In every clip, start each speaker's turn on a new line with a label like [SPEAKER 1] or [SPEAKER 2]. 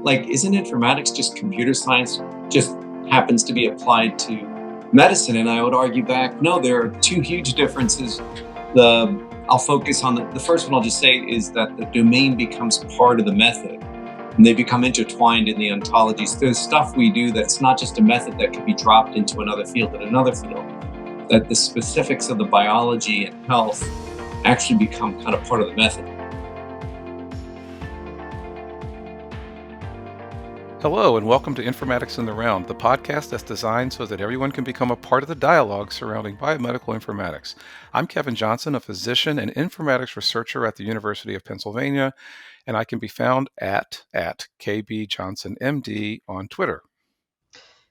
[SPEAKER 1] like, isn't informatics just computer science, just happens to be applied to medicine? And I would argue back, no, there are two huge differences. I'll focus on the first one. I'll just say is that the domain becomes part of the method, and they become intertwined in the ontologies. There's stuff we do that's not just a method that can be dropped into another field in another field, that the specifics of the biology and health actually become kind of part of the method.
[SPEAKER 2] Hello, and welcome to Informatics in the Round, the podcast that's designed so that everyone can become a part of the dialogue surrounding biomedical informatics. I'm Kevin Johnson, a physician and informatics researcher at the University of Pennsylvania, and I can be found at KBJohnsonMD on Twitter.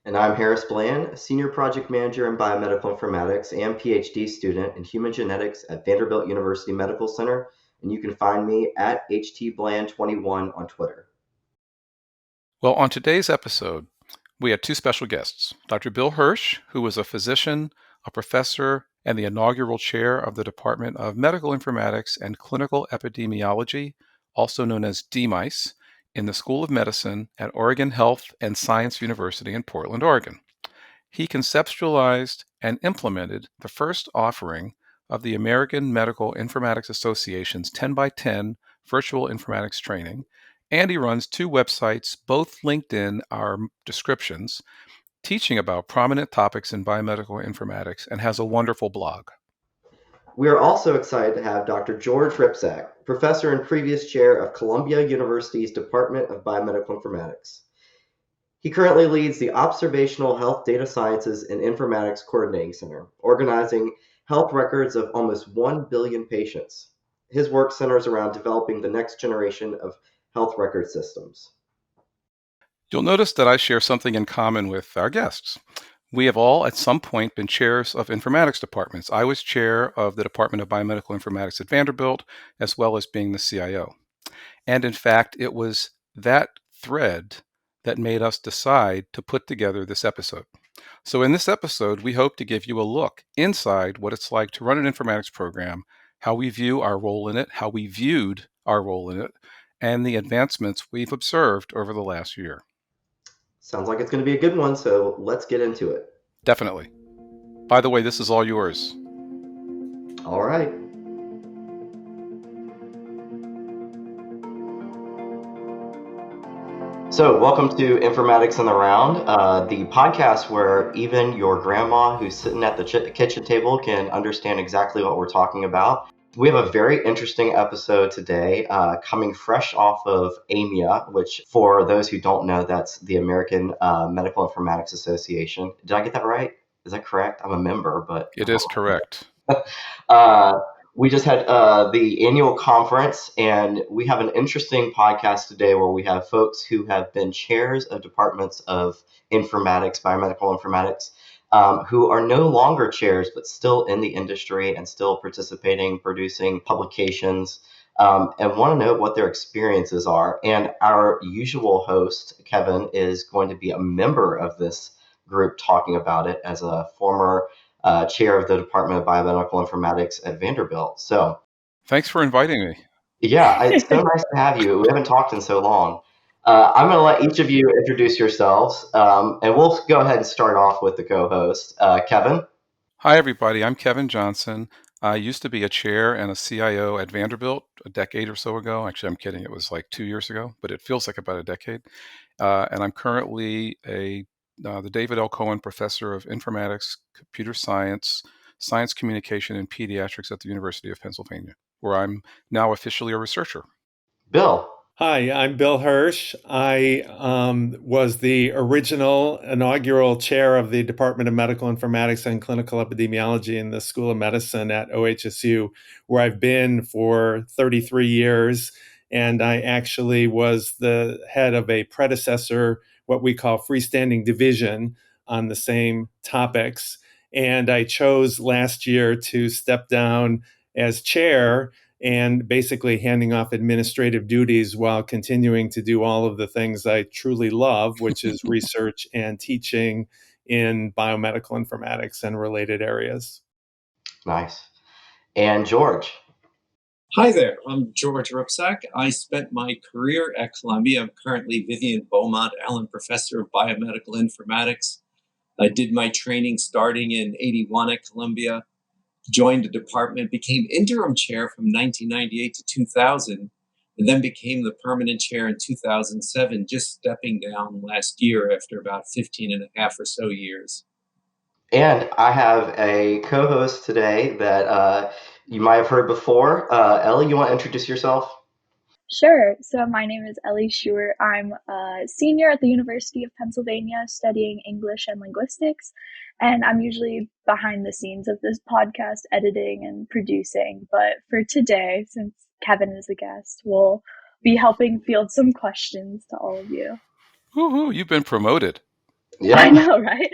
[SPEAKER 3] And I'm Hersh Bland, Senior Project Manager in Biomedical Informatics and PhD student in Human Genetics at Vanderbilt University Medical Center, and you can find me at HTBland21 on Twitter.
[SPEAKER 2] Well, on today's episode, we had two special guests, Dr. Bill Hersh, who is a physician, a professor, and the inaugural chair of the Department of Medical Informatics and Clinical Epidemiology, also known as DMICE, in the School of Medicine at Oregon Health and Science University in Portland, Oregon. He conceptualized and implemented the first offering of the American Medical Informatics Association's 10x10 virtual informatics training, and he runs two websites, both linked in our descriptions, teaching about prominent topics in biomedical informatics, and has a wonderful blog.
[SPEAKER 3] We are also excited to have Dr. George Ripsack, professor and previous chair of Columbia University's Department of Biomedical Informatics. He currently leads the Observational Health Data Sciences and Informatics Coordinating Center, organizing health records of almost 1 billion patients. His work centers around developing the next generation of health record systems.
[SPEAKER 2] You'll notice that I share something in common with our guests. We have all at some point been chairs of informatics departments. I was chair of the Department of Biomedical Informatics at Vanderbilt, as well as being the CIO. And in fact, it was that thread that made us decide to put together this episode. So in this episode, we hope to give you a look inside what it's like to run an informatics program, how we view our role in it, how we viewed our role in it, and the advancements we've observed over the last year.
[SPEAKER 3] Sounds like it's going to be a good one, so let's get into it.
[SPEAKER 2] Definitely. By the way, this is all yours.
[SPEAKER 3] All right. So welcome to Informatics in the Round, the podcast where even your grandma who's sitting at the kitchen table can understand exactly what we're talking about. We have a very interesting episode today, coming fresh off of AMIA, which for those who don't know, that's the American Medical Informatics Association. Did I get that right? Is that correct? I'm a member, but...
[SPEAKER 2] It is correct.
[SPEAKER 3] We just had the annual conference, and we have an interesting podcast today where we have folks who have been chairs of departments of informatics, biomedical informatics, who are no longer chairs, but still in the industry and still participating, producing publications, and want to know what their experiences are. And our usual host, Kevin, is going to be a member of this group talking about it as a former chair of the Department of Biomedical Informatics at Vanderbilt. So,
[SPEAKER 2] thanks for inviting me.
[SPEAKER 3] Yeah, it's so nice to have you. We haven't talked in so long. I'm going to let each of you introduce yourselves, and we'll go ahead and start off with the co-host, Kevin.
[SPEAKER 2] Hi, everybody. I'm Kevin Johnson. I used to be a chair and a CIO at Vanderbilt a decade or so ago. Actually, I'm kidding. It was like 2 years ago, but it feels like about a decade. And I'm currently the David L. Cohen Professor of Informatics, Computer Science, Science Communication, and Pediatrics at the University of Pennsylvania, where I'm now officially a researcher.
[SPEAKER 3] Bill.
[SPEAKER 4] Hi, I'm Bill Hersh. I was the original inaugural chair of the Department of Medical Informatics and Clinical Epidemiology in the School of Medicine at OHSU, where I've been for 33 years. And I actually was the head of a predecessor, what we call freestanding division, on the same topics. And I chose last year to step down as chair and basically handing off administrative duties while continuing to do all of the things I truly love, which is research and teaching in biomedical informatics and related areas.
[SPEAKER 3] Nice. And George.
[SPEAKER 1] Hi there, I'm George Rupsack. I spent my career at Columbia. I'm currently Vivian Beaumont Allen Professor of Biomedical Informatics. I did my training starting in '81 at Columbia, joined the department, became interim chair from 1998 to 2000, and then became the permanent chair in 2007, just stepping down last year after about 15 and a half or so years.
[SPEAKER 3] And I have a co-host today that you might have heard before. Ellie, you want to introduce yourself?
[SPEAKER 5] Sure. So my name is Ellie Schuer. I'm a senior at the University of Pennsylvania studying English and linguistics, and I'm usually behind the scenes of this podcast, editing and producing. But for today, since Kevin is a guest, we'll be helping field some questions to all of you.
[SPEAKER 2] Woohoo, you've been promoted.
[SPEAKER 3] Yeah.
[SPEAKER 5] I know, right?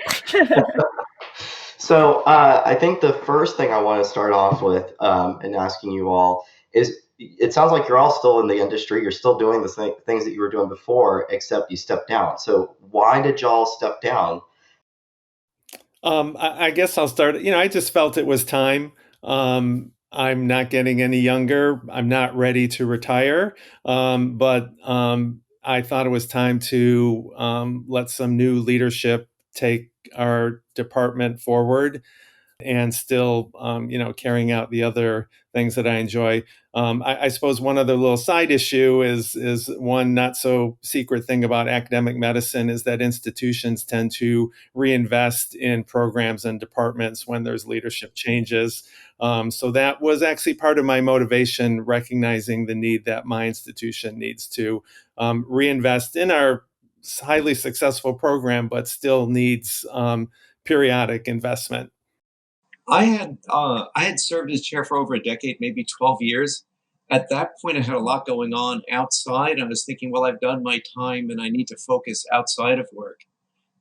[SPEAKER 3] So I think the first thing I want to start off with and asking you all is, it sounds like you're all still in the industry. You're still doing the things that you were doing before, except you stepped down. So why did y'all step down?
[SPEAKER 4] I guess I'll start. I just felt it was time. I'm not getting any younger. I'm not ready to retire. But I thought it was time to let some new leadership take our department forward and still, carrying out the other things that I enjoy. I suppose one other little side issue is one not so secret thing about academic medicine is that institutions tend to reinvest in programs and departments when there's leadership changes. So that was actually part of my motivation, recognizing the need that my institution needs to reinvest in our highly successful program, but still needs periodic investment.
[SPEAKER 1] I had served as chair for over a decade, maybe 12 years. At that point, I had a lot going on outside. I was thinking, well, I've done my time and I need to focus outside of work.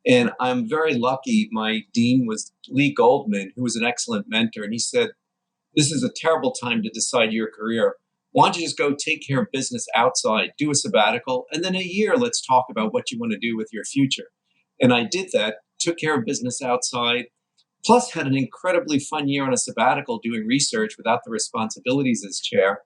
[SPEAKER 1] And I'm very lucky. My dean was Lee Goldman, who was an excellent mentor. And he said, this is a terrible time to decide your career. Why don't you just go take care of business outside, do a sabbatical, and then a year, let's talk about what you want to do with your future. And I did that, took care of business outside, plus had an incredibly fun year on a sabbatical doing research without the responsibilities as chair,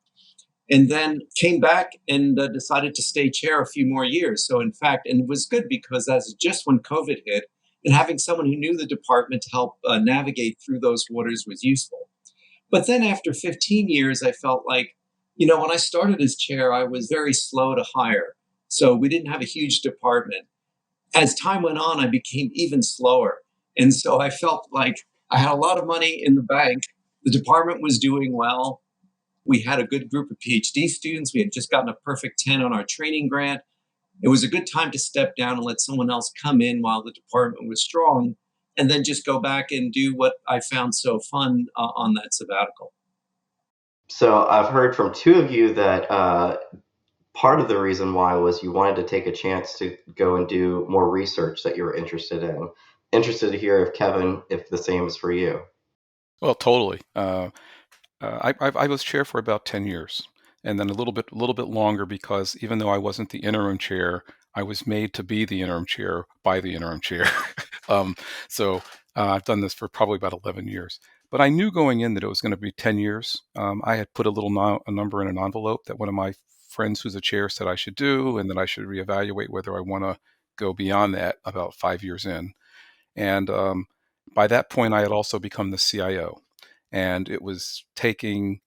[SPEAKER 1] and then came back and decided to stay chair a few more years. So in fact, and it was good because that's just when COVID hit, and having someone who knew the department to help navigate through those waters was useful. But then after 15 years, I felt like, when I started as chair, I was very slow to hire. So we didn't have a huge department. As time went on, I became even slower. And so I felt like I had a lot of money in the bank. The department was doing well. We had a good group of PhD students. We had just gotten a perfect 10 on our training grant. It was a good time to step down and let someone else come in while the department was strong, and then just go back and do what I found so fun on that sabbatical.
[SPEAKER 3] So I've heard from two of you that part of the reason why was you wanted to take a chance to go and do more research that you were interested in. Interested to hear if Kevin, if the same is for you.
[SPEAKER 2] Well, totally. I was chair for about 10 years, and then a little bit longer, because even though I wasn't the interim chair, I was made to be the interim chair by the interim chair. So I've done this for probably about 11 years. But I knew going in that it was going to be 10 years. I had put a number in an envelope that one of my friends who's a chair said I should do, and that I should reevaluate whether I want to go beyond that about 5 years in. And by that point, I had also become the CIO. And it was taking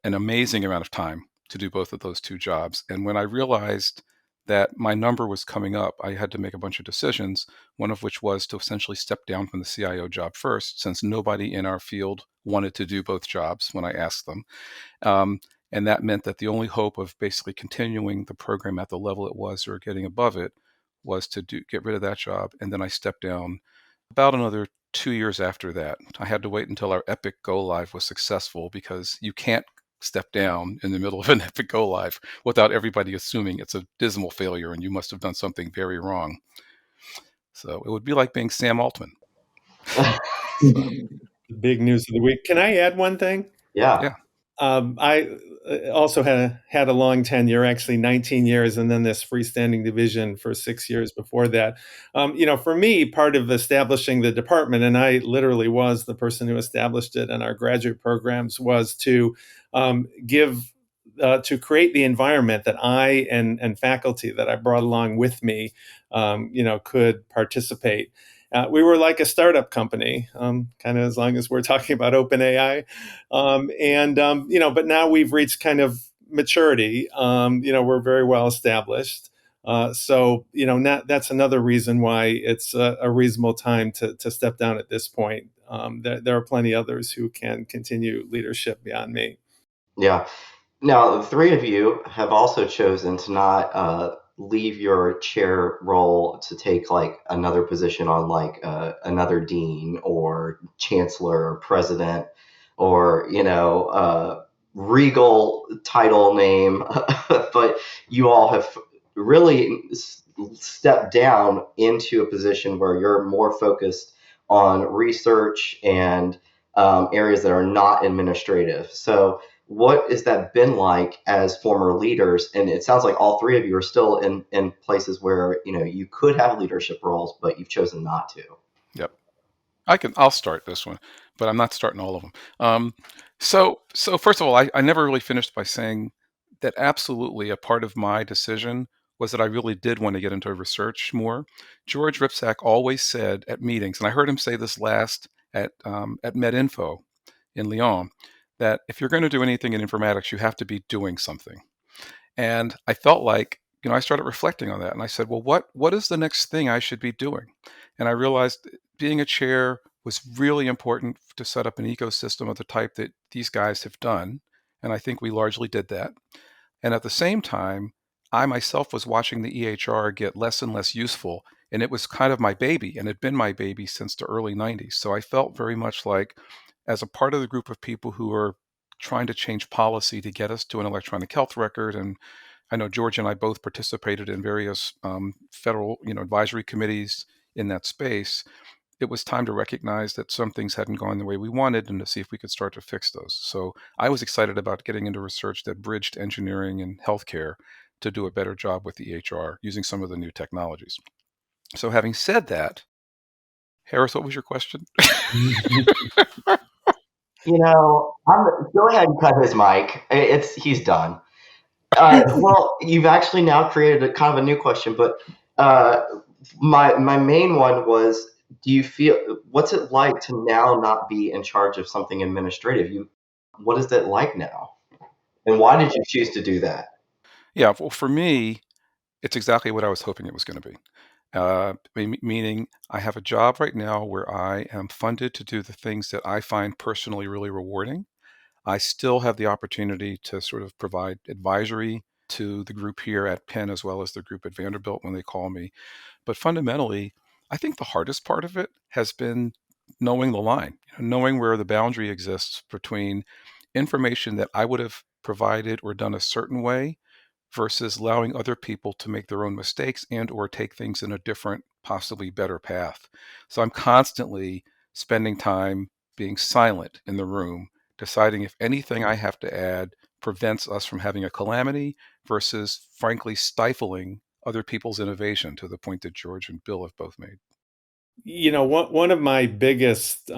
[SPEAKER 2] an amazing amount of time to do both of those two jobs. And when I realized that my number was coming up, I had to make a bunch of decisions, one of which was to essentially step down from the CIO job first, since nobody in our field wanted to do both jobs when I asked them. And that meant that the only hope of basically continuing the program at the level it was or getting above it was to get rid of that job. And then I stepped down about another 2 years after that. I had to wait until our epic go live was successful, because you can't step down in the middle of an epic go live without everybody assuming it's a dismal failure and you must have done something very wrong. So it would be like being Sam Altman.
[SPEAKER 4] Big news of the week. Can I add one thing?
[SPEAKER 3] Yeah.
[SPEAKER 4] I also had a long tenure, actually 19 years, and then this freestanding division for 6 years before that. For me, part of establishing the department, and I literally was the person who established it in our graduate programs, was to give to create the environment that I and faculty that I brought along with me, could participate. We were like a startup company, kind of as long as we're talking about OpenAI, but now we've reached kind of maturity. We're very well established. That's another reason why it's a reasonable time to step down at this point. There are plenty others who can continue leadership beyond me.
[SPEAKER 3] Yeah. Now, the three of you have also chosen to not leave your chair role to take like another position on like another dean or chancellor or president or regal title name, but you all have really stepped down into a position where you're more focused on research and areas that are not administrative. So what has that been like as former leaders? And it sounds like all three of you are still in places where you could have leadership roles, but you've chosen not to.
[SPEAKER 2] Yep. I'll start this one, but I'm not starting all of them. So first of all, I never really finished by saying that absolutely a part of my decision was that I really did want to get into research more. George Ripsack always said at meetings, and I heard him say this last at MedInfo in Lyon, that if you're going to do anything in informatics, you have to be doing something. And I felt like, I started reflecting on that, and I said, well, what is the next thing I should be doing? And I realized being a chair was really important to set up an ecosystem of the type that these guys have done. And I think we largely did that. And at the same time, I myself was watching the EHR get less and less useful. And it was kind of my baby, and had been my baby since the early 90s. So I felt very much like, as a part of the group of people who are trying to change policy to get us to an electronic health record, and I know George and I both participated in various federal, advisory committees in that space. It was time to recognize that some things hadn't gone the way we wanted, and to see if we could start to fix those. So I was excited about getting into research that bridged engineering and healthcare to do a better job with the EHR using some of the new technologies. So having said that, Harris, what was your question?
[SPEAKER 3] Go ahead and cut his mic. He's done. Well, you've actually now created a kind of a new question, but my main one was, do you feel, what's it like to now not be in charge of something administrative? What is it like now? And why did you choose to do that?
[SPEAKER 2] Yeah, well, for me, it's exactly what I was hoping it was going to be. Meaning I have a job right now where I am funded to do the things that I find personally really rewarding. I still have the opportunity to sort of provide advisory to the group here at Penn as well as the group at Vanderbilt when they call me. But fundamentally, I think the hardest part of it has been knowing the line, knowing where the boundary exists between information that I would have provided or done a certain way versus allowing other people to make their own mistakes and or take things in a different, possibly better path. So I'm constantly spending time being silent in the room, deciding if anything I have to add prevents us from having a calamity versus, frankly, stifling other people's innovation, to the point that George and Bill have both made.
[SPEAKER 4] One of my biggest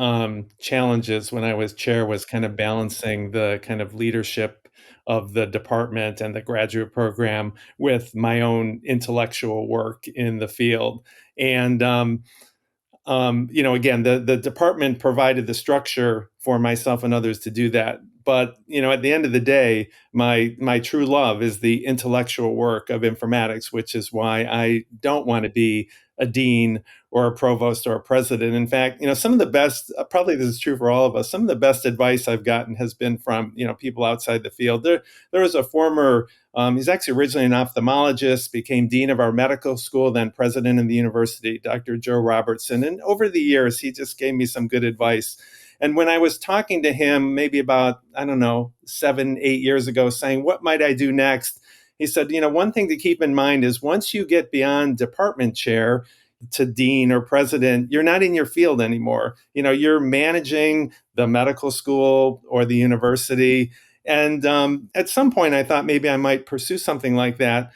[SPEAKER 4] challenges when I was chair was kind of balancing the kind of leadership of the department and the graduate program with my own intellectual work in the field. And again, the department provided the structure for myself and others to do that. But at the end of the day, my true love is the intellectual work of informatics, which is why I don't want to be a dean or a provost or a president. In fact, some of the best, probably this is true for all of us, some of the best advice I've gotten has been from people outside the field. There was a former he's actually originally an ophthalmologist, became dean of our medical school, then president of the university, Dr. Joe Robertson. And over the years, he just gave me some good advice. And when I was talking to him, maybe about, 7, 8 years ago, saying, what might I do next? He said, one thing to keep in mind is once you get beyond department chair to dean or president, you're not in your field anymore. You're managing the medical school or the university. And at some point, I thought maybe I might pursue something like that.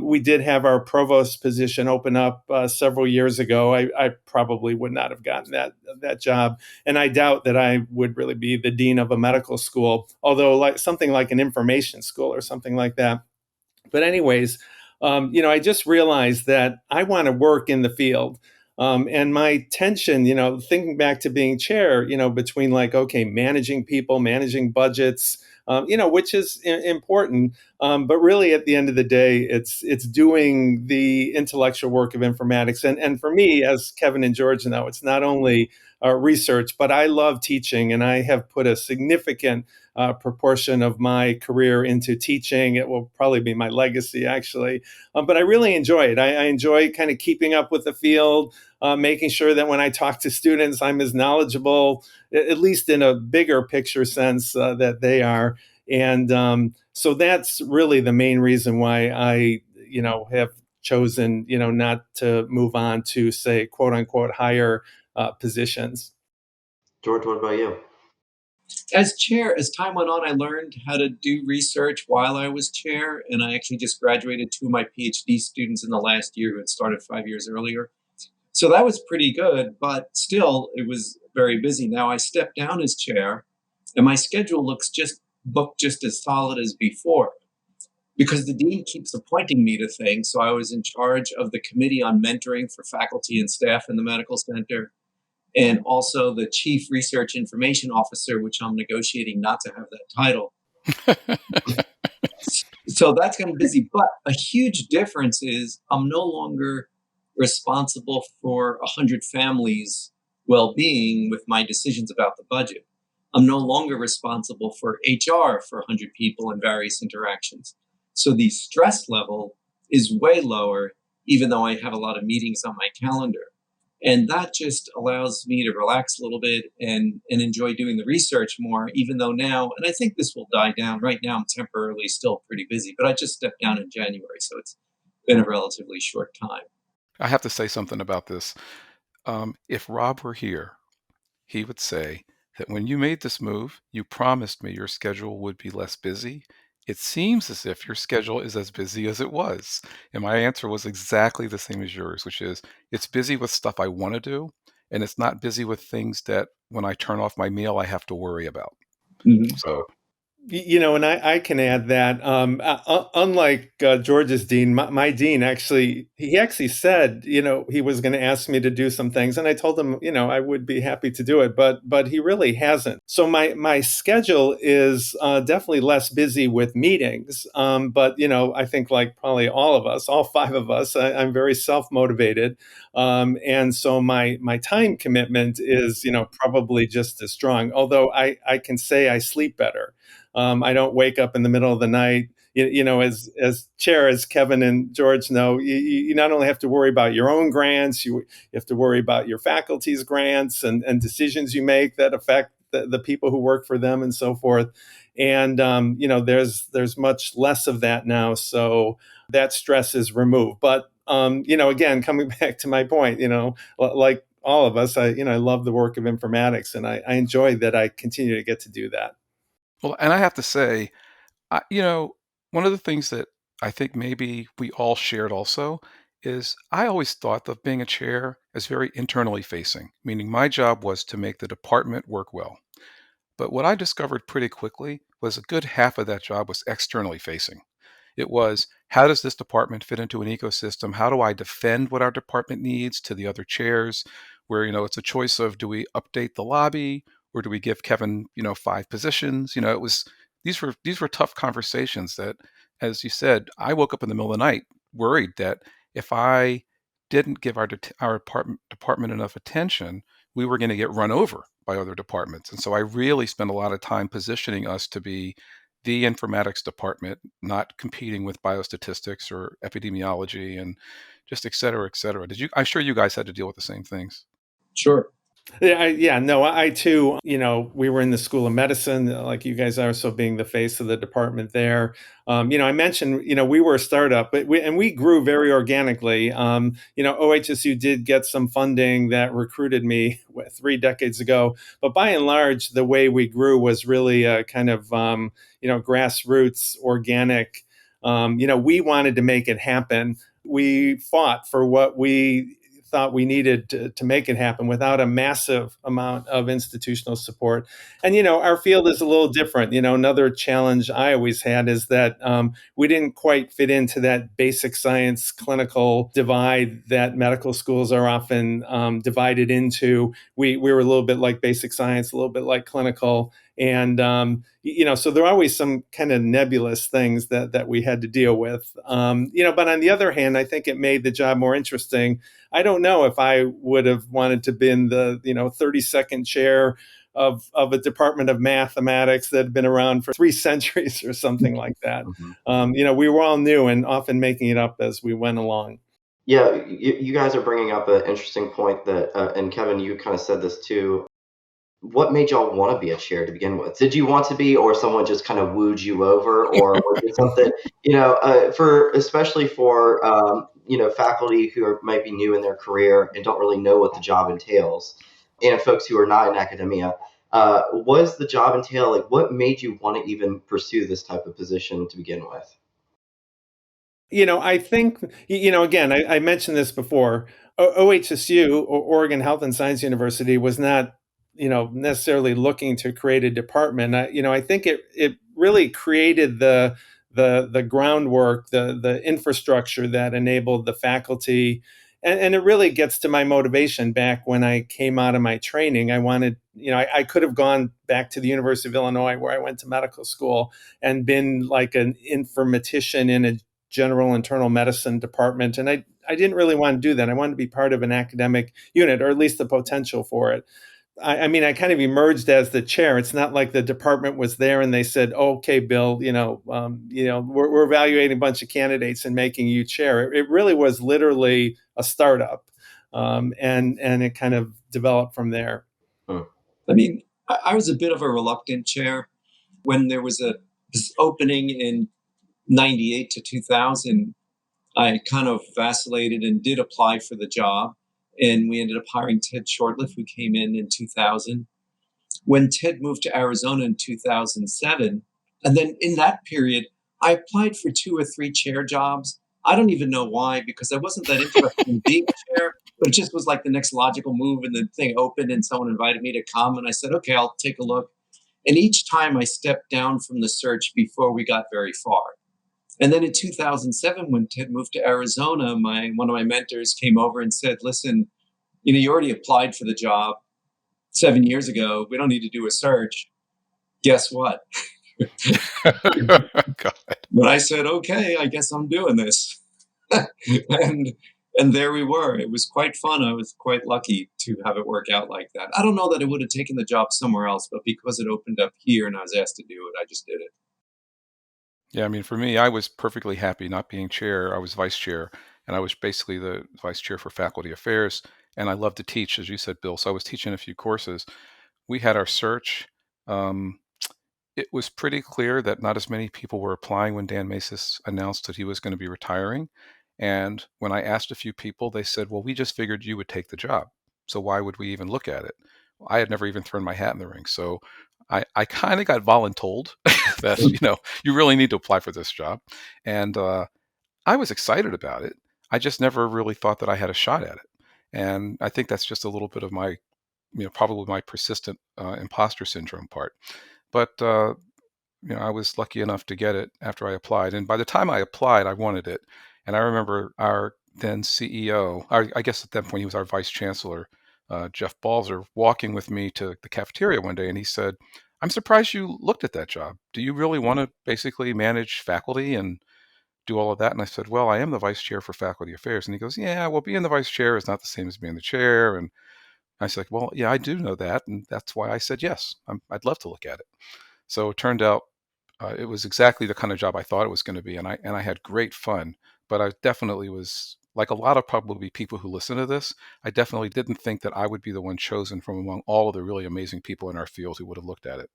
[SPEAKER 4] We did have our provost position open up several years ago. I probably would not have gotten that job, and I doubt that I would really be the dean of a medical school, although like something like an information school or something like that. But anyways, I just realized that I want to work in the field. And my tension, thinking back to being chair, between like, okay, managing people, managing budgets, which is important. But really at the end of the day, it's doing the intellectual work of informatics. And for me, as Kevin and George know, it's not only research, but I love teaching, and I have put a significant proportion of my career into teaching. It will probably be my legacy, actually. But I really enjoy it. I enjoy kind of keeping up with the field, making sure that when I talk to students, I'm as knowledgeable, at least in a bigger picture sense, that they are. And so that's really the main reason why I, have chosen, not to move on to, say, quote unquote, higher positions.
[SPEAKER 3] George, what about you?
[SPEAKER 1] As chair, as time went on, I learned how to do research while I was chair, and I actually just graduated two of my PhD students in the last year who had started 5 years earlier. So that was pretty good, but still, it was very busy. Now I stepped down as chair, and my schedule looks just booked just as solid as before because the dean keeps appointing me to things. So I was in charge of the committee on mentoring for faculty and staff in the medical center, and also the chief research information officer, which I'm negotiating not to have that title. So that's kind of busy. But a huge difference is I'm no longer responsible for 100 families' well-being with my decisions about the budget. I'm no longer responsible for HR for 100 people and various interactions. So the stress level is way lower, even though I have a lot of meetings on my calendar. And that just allows me to relax a little bit and enjoy doing the research more, even though now, and I think this will die down. Right now, I'm temporarily still pretty busy, but I just stepped down in January, so it's been a relatively short time.
[SPEAKER 2] I have to say something about this. If Rob were here, he would say that when you made this move, you promised me your schedule would be less busy. It seems as if your schedule is as busy as it was. And my answer was exactly the same as yours, which is it's busy with stuff I want to do, and it's not busy with things that when I turn off my meal, I have to worry about.
[SPEAKER 1] Mm-hmm.
[SPEAKER 2] So
[SPEAKER 4] And I can add that unlike George's dean, my dean he actually said, he was going to ask me to do some things, and I told him, I would be happy to do it, but he really hasn't. So my schedule is definitely less busy with meetings, but I think like probably all of us, all five of us, I'm very self-motivated, and so my time commitment is probably just as strong. Although I can say I sleep better. I don't wake up in the middle of the night. As chair, as Kevin and George know, you not only have to worry about your own grants, you have to worry about your faculty's grants and decisions you make that affect the people who work for them and so forth. And there's much less of that now, so that stress is removed. But again, coming back to my point, like all of us, I love the work of informatics, and I enjoy that I continue to get to do that.
[SPEAKER 2] well, and I have to say, one of the things that I think maybe we all shared also is I always thought of being a chair as very internally facing, meaning my job was to make the department work well. But what I discovered pretty quickly was a good half of that job was externally facing. It was, how does this department fit into an ecosystem? How do I defend what our department needs to the other chairs? Where, it's a choice of, do we update the lobby or do we give Kevin, 5 positions? These were tough conversations that, as you said, I woke up in the middle of the night worried that if I didn't give our department enough attention, we were going to get run over by other departments. And so I really spent a lot of time positioning us to be the informatics department, not competing with biostatistics or epidemiology and just et cetera, et cetera. I'm sure you guys had to deal with the same things.
[SPEAKER 1] Sure.
[SPEAKER 4] No, I too, we were in the School of Medicine, like you guys are, so being the face of the department there. I mentioned, we were a startup, but we grew very organically. OHSU did get some funding that recruited me 3 decades ago, but by and large, the way we grew was really a kind of, grassroots, organic, We wanted to make it happen. We fought for what we thought we needed to make it happen without a massive amount of institutional support. And, our field is a little different. Another challenge I always had is that we didn't quite fit into that basic science clinical divide that medical schools are often divided into. We were a little bit like basic science, a little bit like clinical. And, so there are always some kind of nebulous things that we had to deal with. But on the other hand, I think it made the job more interesting. I don't know if I would have wanted to been the 32nd chair of a department of mathematics that had been around for 3 centuries or something like that. We were all new and often making it up as we went along.
[SPEAKER 3] Yeah, you guys are bringing up an interesting point that, and Kevin, you kind of said this too. What made y'all want to be a chair to begin with? Did you want to be, or someone just kind of wooed you over, or was it something, especially for faculty who might be new in their career and don't really know what the job entails, and folks who are not in academia, was the job entail, like, what made you want to even pursue this type of position to begin with?
[SPEAKER 4] I think, again, I mentioned this before. OHSU, or Oregon Health and Science University, was not, necessarily looking to create a department. I think it really created the groundwork, the infrastructure that enabled the faculty. And it really gets to my motivation back when I came out of my training. I wanted, I could have gone back to the University of Illinois where I went to medical school and been like an informatician in a general internal medicine department. And I didn't really want to do that. I wanted to be part of an academic unit, or at least the potential for it. I kind of emerged as the chair. It's not like the department was there and they said, "Okay, Bill, we're evaluating a bunch of candidates and making you chair." It really was literally a startup, and it kind of developed from there.
[SPEAKER 1] I was a bit of a reluctant chair when there was this opening in 98 to 2000. I kind of vacillated and did apply for the job. And we ended up hiring Ted Shortliff, who came in 2000. When Ted moved to Arizona in 2007, and then in that period, I applied for 2 or 3 chair jobs. I don't even know why, because I wasn't that interested in being a chair, but it just was like the next logical move. And the thing opened and someone invited me to come. And I said, okay, I'll take a look. And each time I stepped down from the search before we got very far. And then in 2007, when Ted moved to Arizona, one of my mentors came over and said, listen, you already applied for the job 7 years ago. We don't need to do a search. Guess what? But I said, okay, I guess I'm doing this. and there we were. It was quite fun. I was quite lucky to have it work out like that. I don't know that I would have taken the job somewhere else, but because it opened up here and I was asked to do it, I just did it.
[SPEAKER 2] Yeah, for me, I was perfectly happy not being chair. I was vice chair, and I was basically the vice chair for faculty affairs. And I love to teach, as you said, Bill. So I was teaching a few courses. We had our search. It was pretty clear that not as many people were applying when Dan Macis announced that he was going to be retiring. And when I asked a few people, they said, well, we just figured you would take the job. So why would we even look at it? I had never even thrown my hat in the ring. So I kind of got voluntold that, you really need to apply for this job. And I was excited about it. I just never really thought that I had a shot at it. And I think that's just a little bit of my, probably my persistent imposter syndrome part. But, I was lucky enough to get it after I applied. And by the time I applied, I wanted it. And I remember our then CEO, I guess at that point he was our vice chancellor, Jeff Balzer, walking with me to the cafeteria one day. And he said, I'm surprised you looked at that job. Do you really want to basically manage faculty and do all of that? And I said, well, I am the vice chair for faculty affairs. And he goes, yeah, well, being the vice chair is not the same as being the chair. And I said, well, yeah, I do know that. And that's why I said, yes, I'd love to look at it. So it turned out it was exactly the kind of job I thought it was going to be. And I had great fun, but I definitely was, like a lot of probably people who listen to this, I definitely didn't think that I would be the one chosen from among all of the really amazing people in our field who would have looked at it.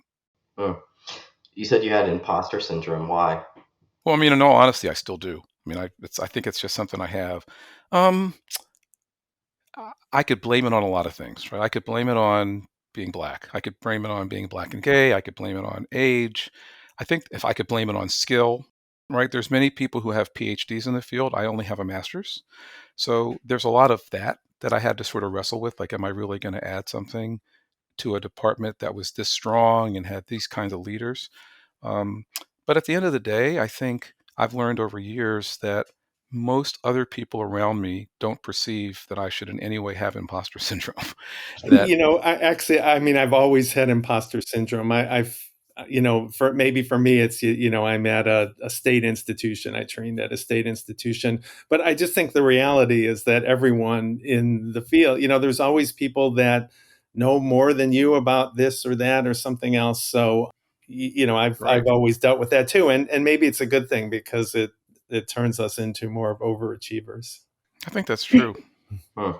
[SPEAKER 3] You said you had imposter syndrome. Why?
[SPEAKER 2] Well, in all honesty, I still do. I think it's just something I have. I could blame it on a lot of things, right? I could blame it on being Black. I could blame it on being Black and gay. I could blame it on age. I think if I could blame it on skill, right? There's many people who have PhDs in the field. I only have a master's. So there's a lot of that I had to sort of wrestle with. Like, am I really going to add something to a department that was this strong and had these kinds of leaders? But at the end of the day, I think I've learned over years that most other people around me don't perceive that I should in any way have imposter syndrome. That
[SPEAKER 4] I've always had imposter syndrome. I've for me, it's, I'm at a state institution. I trained at a state institution, but I just think the reality is that everyone in the field, there's always people that know more than you about this or that or something else. So, I've
[SPEAKER 2] Right.
[SPEAKER 4] always dealt with that too, and maybe it's a good thing because it turns us into more of overachievers.
[SPEAKER 2] I think that's true.
[SPEAKER 3] Huh.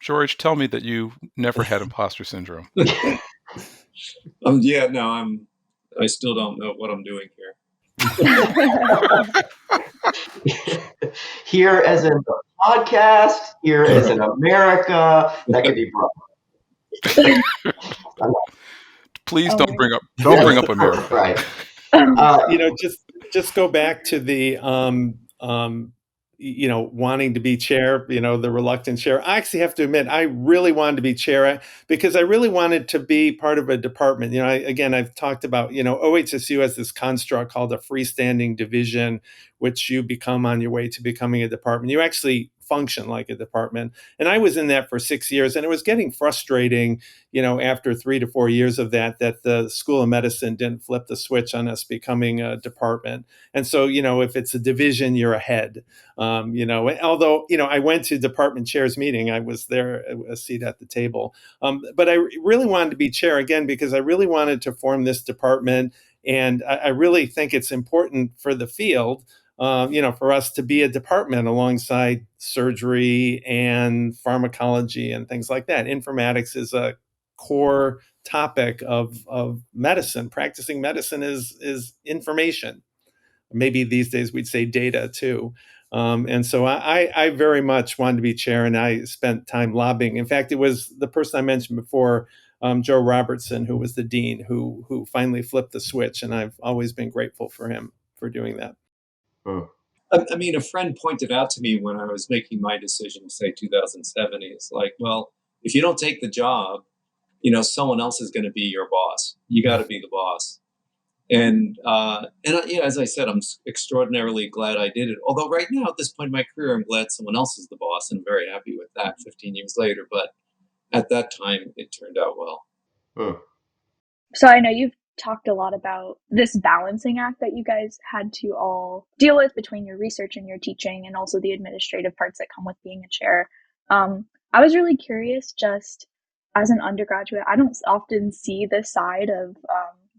[SPEAKER 2] George, tell me that you never had imposter syndrome.
[SPEAKER 1] Yeah, no, I still don't know what I'm doing here.
[SPEAKER 3] Here as in the podcast, here as in America, that could be brought.
[SPEAKER 2] Please don't bring up America.
[SPEAKER 3] Right.
[SPEAKER 4] Just go back to the wanting to be chair, the reluctant chair. I actually have to admit, I really wanted to be chair because I really wanted to be part of a department. I've talked about, OHSU has this construct called a freestanding division, which you become on your way to becoming a department. You actually function like a department. And I was in that for 6 years, and it was getting frustrating, after 3 to 4 years of that the School of Medicine didn't flip the switch on us becoming a department. And so, if it's a division, you're ahead. Although, I went to department chairs meeting, I was there, a seat at the table. But I really wanted to be chair again, because I really wanted to form this department. And I really think it's important for the field, for us to be a department alongside surgery and pharmacology and things like that. Informatics is a core topic of medicine. Practicing medicine is information. Maybe these days we'd say data too. And so I very much wanted to be chair, and I spent time lobbying. In fact, it was the person I mentioned before, Joe Robertson, who was the dean, who finally flipped the switch, and I've always been grateful for him for doing that.
[SPEAKER 1] A friend pointed out to me when I was making my decision, say 2007, it's like, well, if you don't take the job, someone else is going to be your boss. You got to be the boss. And as I said, I'm extraordinarily glad I did it. Although right now, at this point in my career, I'm glad someone else is the boss, and very happy with that 15 years later. But at that time, it turned out well.
[SPEAKER 5] So I know you've talked a lot about this balancing act that you guys had to all deal with between your research and your teaching, and also the administrative parts that come with being a chair. I was really curious, just as an undergraduate, I don't often see this side of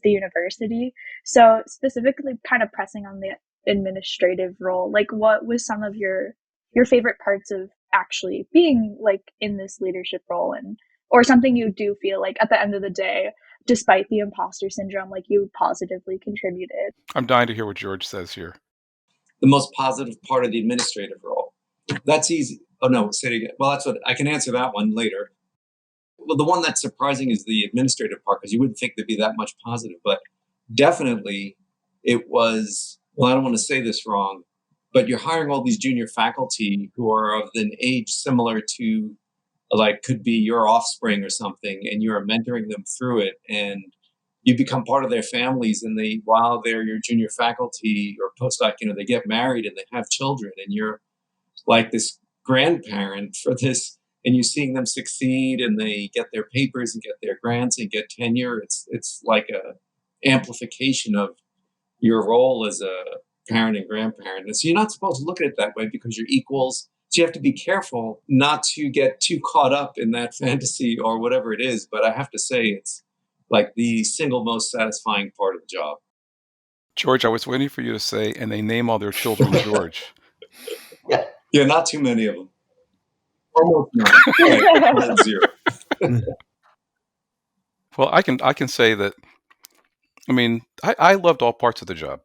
[SPEAKER 5] the university. So specifically kind of pressing on the administrative role, like what was some of your favorite parts of actually being like in this leadership role, or something you do feel like at the end of the day, despite the imposter syndrome, like you positively contributed?
[SPEAKER 2] I'm dying to hear what George says here.
[SPEAKER 1] The most positive part of the administrative role. That's easy. Oh, no, say it again. Well, that's what I can answer that one later. Well, the one that's surprising is the administrative part, because you wouldn't think there'd be that much positive, but definitely it was, well, I don't want to say this wrong, but you're hiring all these junior faculty who are of an age similar to, like, could be your offspring or something, and you're mentoring them through it, and you become part of their families, and while they're your junior faculty or postdoc, they get married and they have children, and you're like this grandparent for this, and you're seeing them succeed, and they get their papers and get their grants and get tenure. It's like a amplification of your role as a parent and grandparent. And so you're not supposed to look at it that way, because you're equals. So you have to be careful not to get too caught up in that fantasy or whatever it is. But I have to say, it's like the single most satisfying part of the job.
[SPEAKER 2] George, I was waiting for you to say, and they name all their children George.
[SPEAKER 1] Yeah, not too many of them. Almost none. Like, zero.
[SPEAKER 2] Well, I can say that, I loved all parts of the job.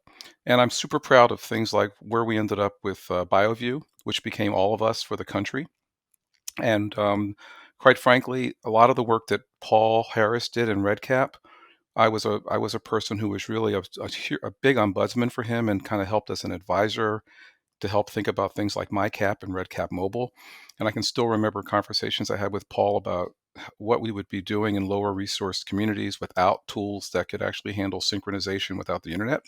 [SPEAKER 2] And I'm super proud of things like where we ended up with BioView, which became All of Us for the country. And quite frankly, a lot of the work that Paul Harris did in REDCap I was a person who was really a big ombudsman for him and kind of helped as an advisor to help think about things like MyCap and RedCap Mobile. And I can still remember conversations I had with Paul about what we would be doing in lower resource communities without tools that could actually handle synchronization without the internet.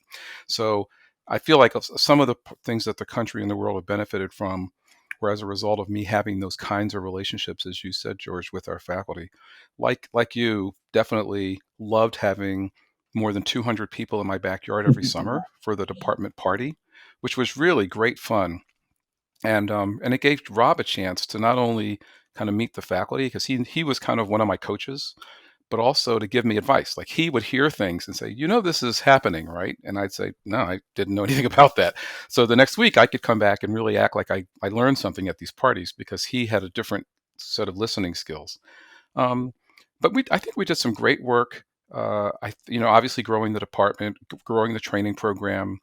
[SPEAKER 2] So I feel like some of the things that the country and the world have benefited from were as a result of me having those kinds of relationships, as you said, George, with our faculty. Like you, definitely loved having more than 200 people in my backyard every summer for the department party, which was really great fun. And it gave Rob a chance to not only kind of meet the faculty, because he was kind of one of my coaches, but also to give me advice. Like he would hear things and say, this is happening, right? And I'd say, no, I didn't know anything about that. So the next week I could come back and really act like I learned something at these parties because he had a different set of listening skills. But I think we did some great work. Obviously growing the department, growing the training program,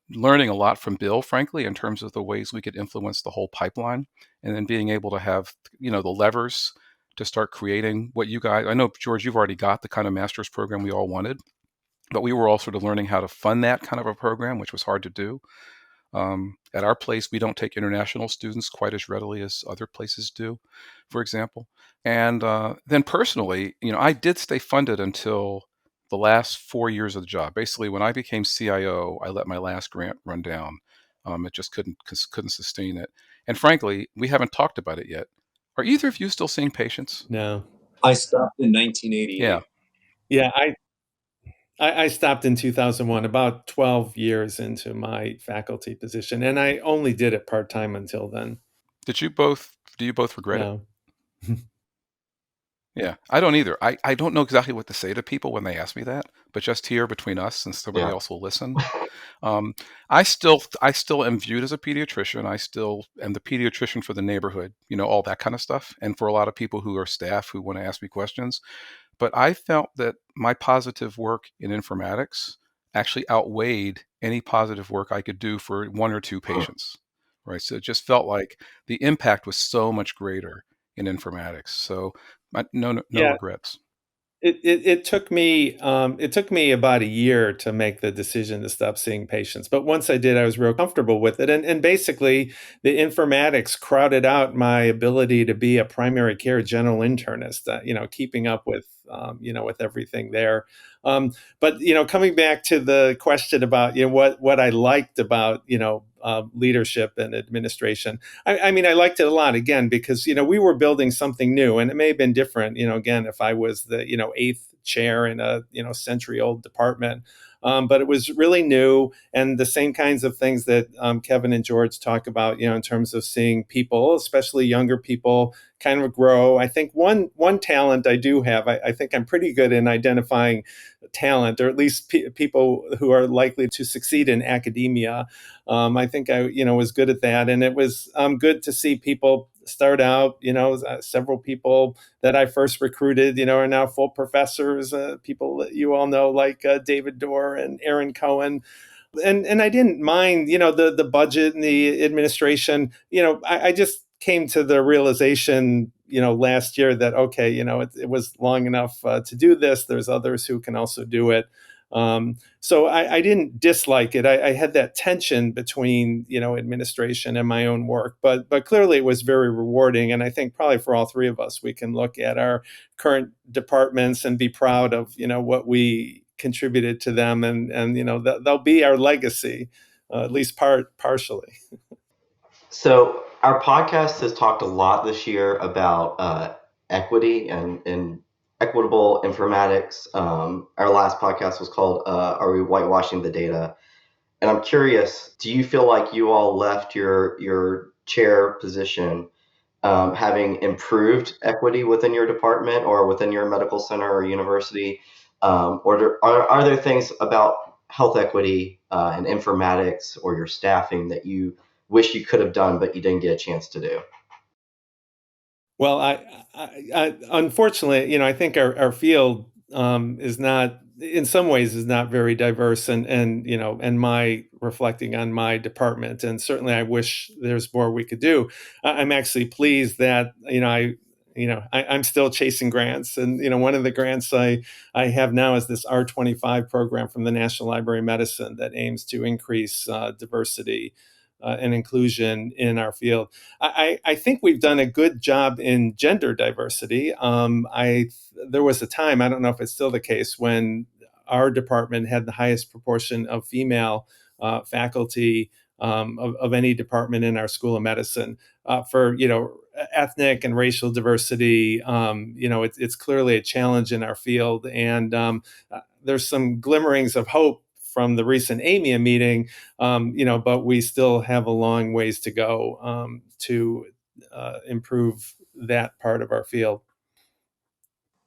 [SPEAKER 2] learning a lot from Bill, frankly, in terms of the ways we could influence the whole pipeline, and then being able to have, the levers to start creating what you guys, I know, George, you've already got the kind of master's program we all wanted, but we were all sort of learning how to fund that kind of a program, which was hard to do. At our place, we don't take international students quite as readily as other places do, for example. And then personally, I did stay funded until the last 4 years of the job. Basically, when I became CIO, I let my last grant run down. It just couldn't sustain it. And frankly, we haven't talked about it yet. Are either of you still seeing patients?
[SPEAKER 4] No.
[SPEAKER 1] I stopped in 1988.
[SPEAKER 2] Yeah.
[SPEAKER 4] Yeah, I stopped in 2001, about 12 years into my faculty position, and I only did it part-time until then.
[SPEAKER 2] Do you both regret it?
[SPEAKER 4] No.
[SPEAKER 2] Yeah, I don't either. I don't know exactly what to say to people when they ask me that, but just here between us, and somebody else will listen. I still am viewed as a pediatrician. I still am the pediatrician for the neighborhood, all that kind of stuff. And for a lot of people who are staff who want to ask me questions, but I felt that my positive work in informatics actually outweighed any positive work I could do for one or two patients, right? So it just felt like the impact was so much greater in informatics. So no
[SPEAKER 4] Yeah.
[SPEAKER 2] regrets.
[SPEAKER 4] It took me about a year to make the decision to stop seeing patients, but once I did, I was real comfortable with it. And basically, the informatics crowded out my ability to be a primary care general internist. Keeping up with with everything there. But coming back to the question about what I liked about leadership and administration. I mean, I liked it a lot, again, because, we were building something new, and it may have been different, again, if I was the, eighth chair in a, century-old department. But it was really new, and the same kinds of things that Kevin and George talk about, in terms of seeing people, especially younger people, kind of grow. I think one talent I do have, I think I'm pretty good in identifying talent, or at least people who are likely to succeed in academia. I think I, was good at that, and it was good to see people start out. Several people that I first recruited, are now full professors. People that you all know, like David Dorr and Aaron Cohen. And I didn't mind, the budget and the administration. I just came to the realization, last year that, okay, it was long enough to do this. There's others who can also do it. So I didn't dislike it. I had that tension between, administration and my own work, but clearly it was very rewarding. And I think probably for all three of us, we can look at our current departments and be proud of, what we contributed to them, and they'll be our legacy, at least partially.
[SPEAKER 3] So our podcast has talked a lot this year about equity and equitable informatics. Our last podcast was called "Are We Whitewashing the Data?" And I'm curious, do you feel like you all left your chair position having improved equity within your department or within your medical center or university? Are there things about health equity and informatics or your staffing that you wish you could have done but you didn't get a chance to do?
[SPEAKER 4] Well, I unfortunately, I think our field is not, in some ways, is not very diverse, and my reflecting on my department, and certainly I wish there's more we could do. I'm actually pleased that I'm still chasing grants. And, one of the grants I have now is this R25 program from the National Library of Medicine that aims to increase diversity and inclusion in our field. I think we've done a good job in gender diversity. There was a time, I don't know if it's still the case, when our department had the highest proportion of female faculty of any department in our School of Medicine. For ethnic and racial diversity, it's clearly a challenge in our field, and there's some glimmerings of hope from the recent AMIA meeting, but we still have a long ways to go to improve that part of our field.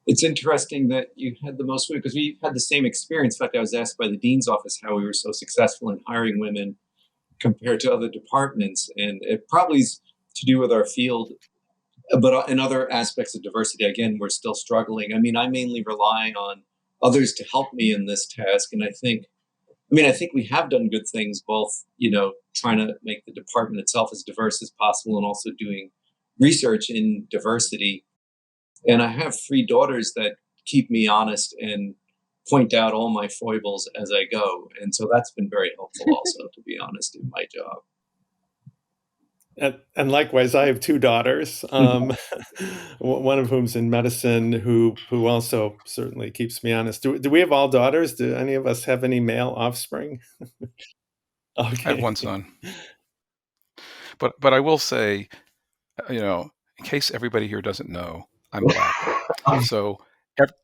[SPEAKER 1] It's interesting that you had the most women, because we had the same experience. In fact, I was asked by the dean's office how we were so successful in hiring women compared to other departments, and it probably is to do with our field. But in other aspects of diversity, again, we're still struggling. I mean, I mainly rely on others to help me in this task, and I think we have done good things, both, trying to make the department itself as diverse as possible and also doing research in diversity. And I have 3 daughters that keep me honest and point out all my foibles as I go. And so that's been very helpful also, to be honest, in my job.
[SPEAKER 4] And likewise, I have 2 daughters, one of whom's in medicine, who also certainly keeps me honest. Do we have all daughters? Do any of us have any male offspring? Okay.
[SPEAKER 2] I have one son. But I will say, in case everybody here doesn't know, I'm Black. So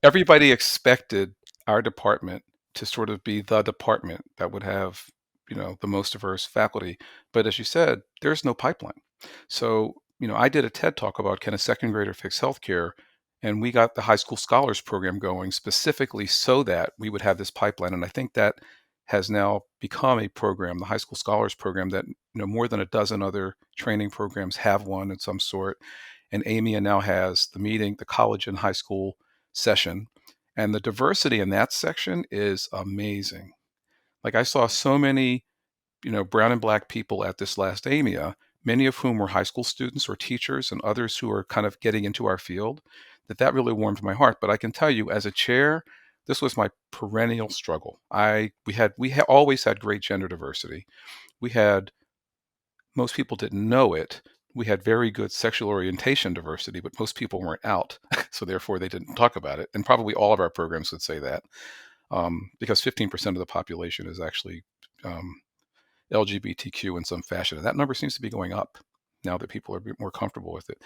[SPEAKER 2] everybody expected our department to sort of be the department that would have, the most diverse faculty. But as you said, there's no pipeline. So, I did a TED talk about can a second grader fix healthcare? And we got the high school scholars program going specifically so that we would have this pipeline. And I think that has now become a program, the high school scholars program, that more than a dozen other training programs have one of some sort. And AMIA now has the college and high school session. And the diversity in that section is amazing. Like, I saw so many, brown and Black people at this last AMIA, many of whom were high school students or teachers and others who are kind of getting into our field, that really warmed my heart. But I can tell you, as a chair, this was my perennial struggle. We always had great gender diversity. Most people didn't know it. We had very good sexual orientation diversity, but most people weren't out. So therefore they didn't talk about it. And probably all of our programs would say that, because 15% of the population is actually LGBTQ in some fashion. And that number seems to be going up now that people are a bit more comfortable with it.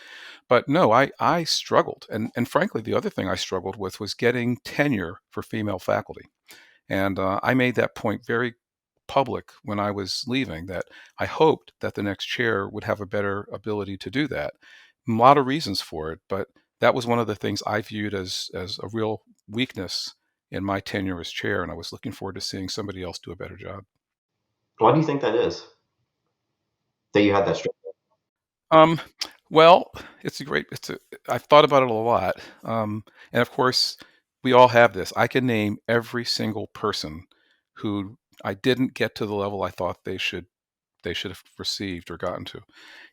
[SPEAKER 2] But no, I struggled. And frankly, the other thing I struggled with was getting tenure for female faculty. And I made that point very public when I was leaving, that I hoped that the next chair would have a better ability to do that. A lot of reasons for it, but that was one of the things I viewed as a real weakness in my tenure as chair, and I was looking forward to seeing somebody else do a better job.
[SPEAKER 3] Why do you think that is? That you had that struggle?
[SPEAKER 2] Well, I've thought about it a lot. And of course, we all have this. I can name every single person who I didn't get to the level I thought they should have received or gotten to.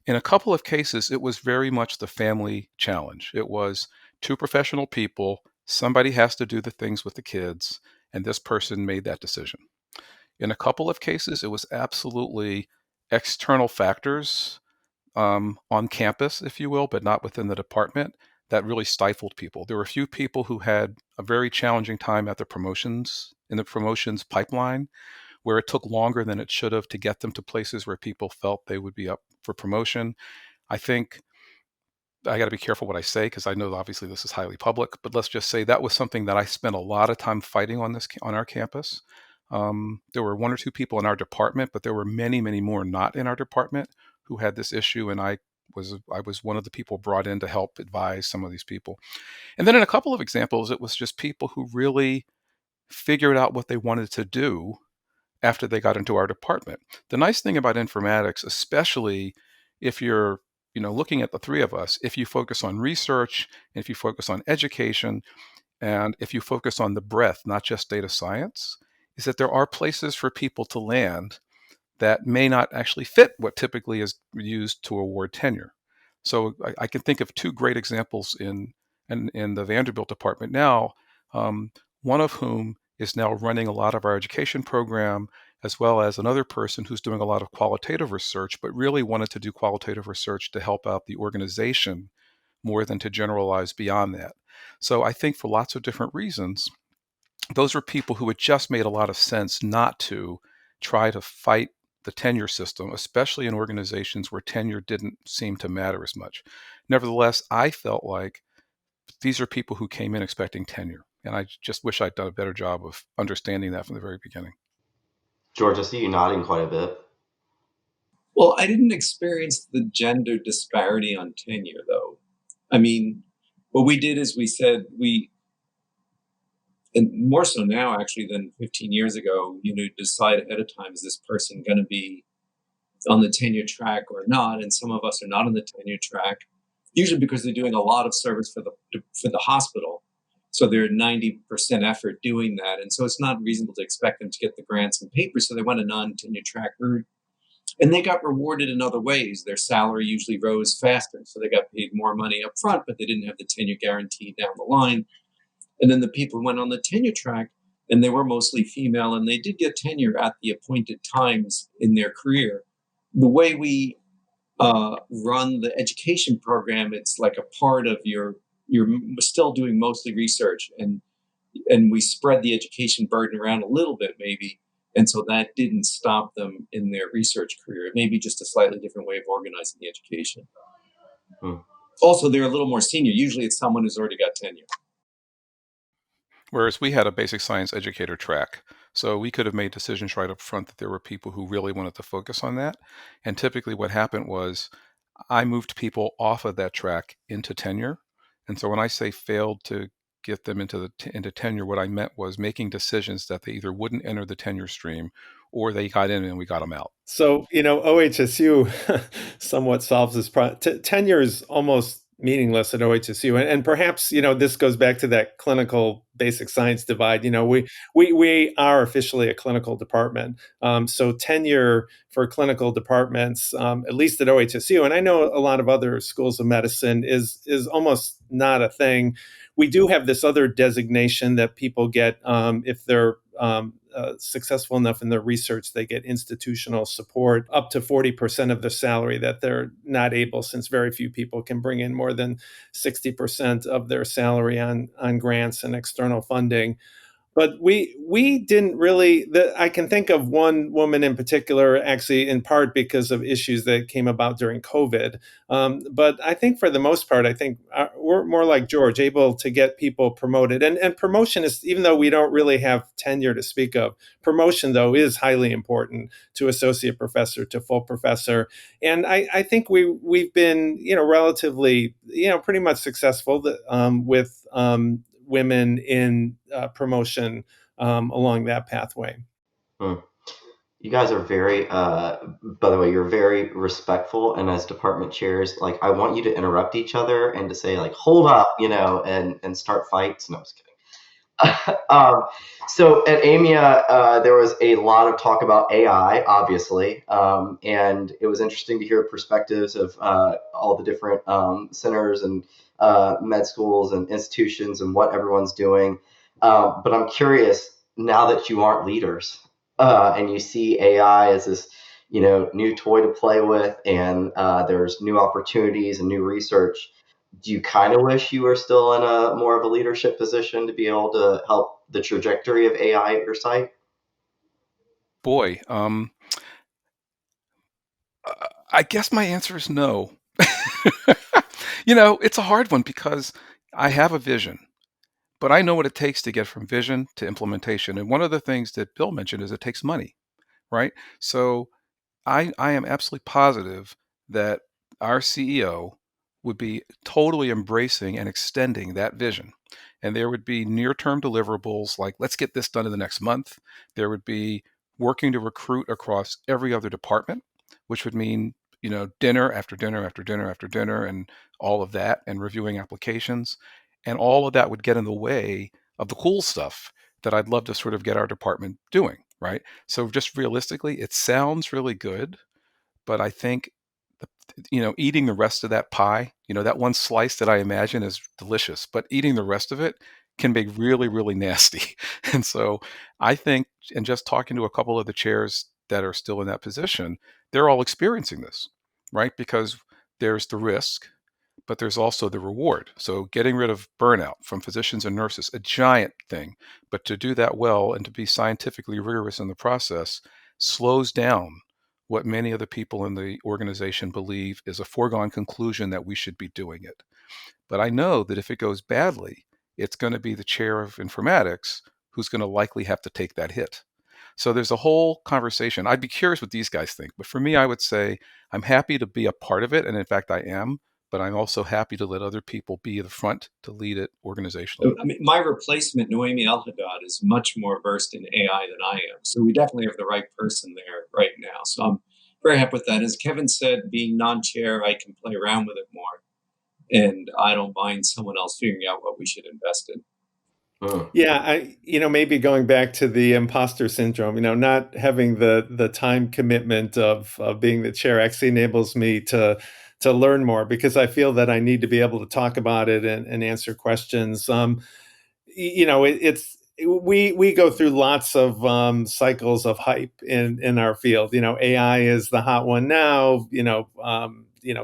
[SPEAKER 2] In a couple of cases, it was very much the family challenge. It was 2 professional people, somebody has to do the things with the kids, and this person made that decision. In a couple of cases, it was absolutely external factors on campus, if you will, but not within the department, that really stifled people. There were a few people who had a very challenging time in the promotions pipeline, where it took longer than it should have to get them to places where people felt they would be up for promotion. I think I got to be careful what I say, because I know obviously this is highly public, but let's just say that was something that I spent a lot of time fighting on our campus. There were 1 or 2 people in our department, but there were many, many more not in our department who had this issue, and I was one of the people brought in to help advise some of these people. And then in a couple of examples, it was just people who really figured out what they wanted to do after they got into our department. The nice thing about informatics, especially if you're looking at the 3 of us, if you focus on research, if you focus on education, and if you focus on the breadth, not just data science, is that there are places for people to land that may not actually fit what typically is used to award tenure. So I can think of two great examples in the Vanderbilt department now, one of whom is now running a lot of our education program, as well as another person who's doing a lot of qualitative research, but really wanted to do qualitative research to help out the organization more than to generalize beyond that. So I think for lots of different reasons, those were people who it just made a lot of sense not to try to fight the tenure system, especially in organizations where tenure didn't seem to matter as much. Nevertheless, I felt like these are people who came in expecting tenure. And I just wish I'd done a better job of understanding that from the very beginning.
[SPEAKER 3] George, I see you nodding quite a bit.
[SPEAKER 1] Well, I didn't experience the gender disparity on tenure, though. I mean, what we did is we said and more so now actually than 15 years ago, decide ahead of time, is this person going to be on the tenure track or not? And some of us are not on the tenure track, usually because they're doing a lot of service for the hospital. So they're 90% effort doing that. And so it's not reasonable to expect them to get the grants and papers. So they went a non-tenure track route. And they got rewarded in other ways. Their salary usually rose faster. So they got paid more money up front, but they didn't have the tenure guarantee down the line. And then the people who went on the tenure track, and they were mostly female, and they did get tenure at the appointed times in their career. The way we run the education program, it's like a part of you're still doing mostly research, and we spread the education burden around a little bit maybe. And so that didn't stop them in their research career. It may be just a slightly different way of organizing the education. Also, they're a little more senior. Usually it's someone who's already got tenure.
[SPEAKER 2] Whereas we had a basic science educator track. So we could have made decisions right up front that there were people who really wanted to focus on that. And typically what happened was I moved people off of that track into tenure. And so when I say failed to get them into tenure, what I meant was making decisions that they either wouldn't enter the tenure stream or they got in and we got them out.
[SPEAKER 4] So, OHSU somewhat solves this problem. Tenure is almost meaningless at OHSU. And perhaps, this goes back to that clinical basic science divide. We are officially a clinical department. So tenure for clinical departments, at least at OHSU, and I know a lot of other schools of medicine, is almost not a thing. We do have this other designation that people get if they're successful enough in their research. They get institutional support up to 40% of the salary that they're not able, since very few people can bring in more than 60% of their salary on grants and external funding. But we didn't really, I can think of one woman in particular, actually, in part because of issues that came about during COVID. But I think for the most part, we're more like George, able to get people promoted. And promotion is, even though we don't really have tenure to speak of, promotion, though, is highly important to associate professor, to full professor. And I think we've been, relatively, pretty much successful with women in promotion along that pathway.
[SPEAKER 3] You guys are very, by the way, you're very respectful. And as department chairs, I want you to interrupt each other and to say, hold up, and start fights. No, I'm just kidding. So at AMIA, there was a lot of talk about AI, obviously, and it was interesting to hear perspectives of all the different centers and med schools and institutions and what everyone's doing. But I'm curious, now that you aren't leaders and you see AI as this, new toy to play with, and there's new opportunities and new research, do you kind of wish you were still in a more of a leadership position to be able to help the trajectory of AI at your site?
[SPEAKER 2] Boy, I guess my answer is no. It's a hard one because I have a vision, but I know what it takes to get from vision to implementation. And one of the things that Bill mentioned is it takes money, right? So I am absolutely positive that our CEO would be totally embracing and extending that vision. And there would be near-term deliverables like, let's get this done in the next month. There would be working to recruit across every other department, which would mean, dinner after dinner after dinner after dinner and all of that, and reviewing applications. And all of that would get in the way of the cool stuff that I'd love to sort of get our department doing, right? So just realistically, it sounds really good, but I think eating the rest of that pie, that one slice that I imagine is delicious, but eating the rest of it can be really, really nasty. And so I think, and just talking to a couple of the chairs that are still in that position, they're all experiencing this, right? Because there's the risk, but there's also the reward. So getting rid of burnout from physicians and nurses, a giant thing, but to do that well and to be scientifically rigorous in the process slows down what many of the people in the organization believe is a foregone conclusion that we should be doing it. But I know that if it goes badly, it's going to be the chair of informatics who's going to likely have to take that hit. So there's a whole conversation. I'd be curious what these guys think. But for me, I would say I'm happy to be a part of it. And in fact, I am. But I'm also happy to let other people be the front to lead it organizationally.
[SPEAKER 1] I mean, my replacement, Noemi El-Haddad, is much more versed in AI than I am. So we definitely have the right person there right now. So I'm very happy with that. As Kevin said, being non-chair, I can play around with it more. And I don't mind someone else figuring out what we should invest in.
[SPEAKER 4] Yeah, maybe going back to the imposter syndrome, not having the time commitment of being the chair actually enables me to learn more, because I feel that I need to be able to talk about it and answer questions. We go through lots of cycles of hype in our field. AI is the hot one now.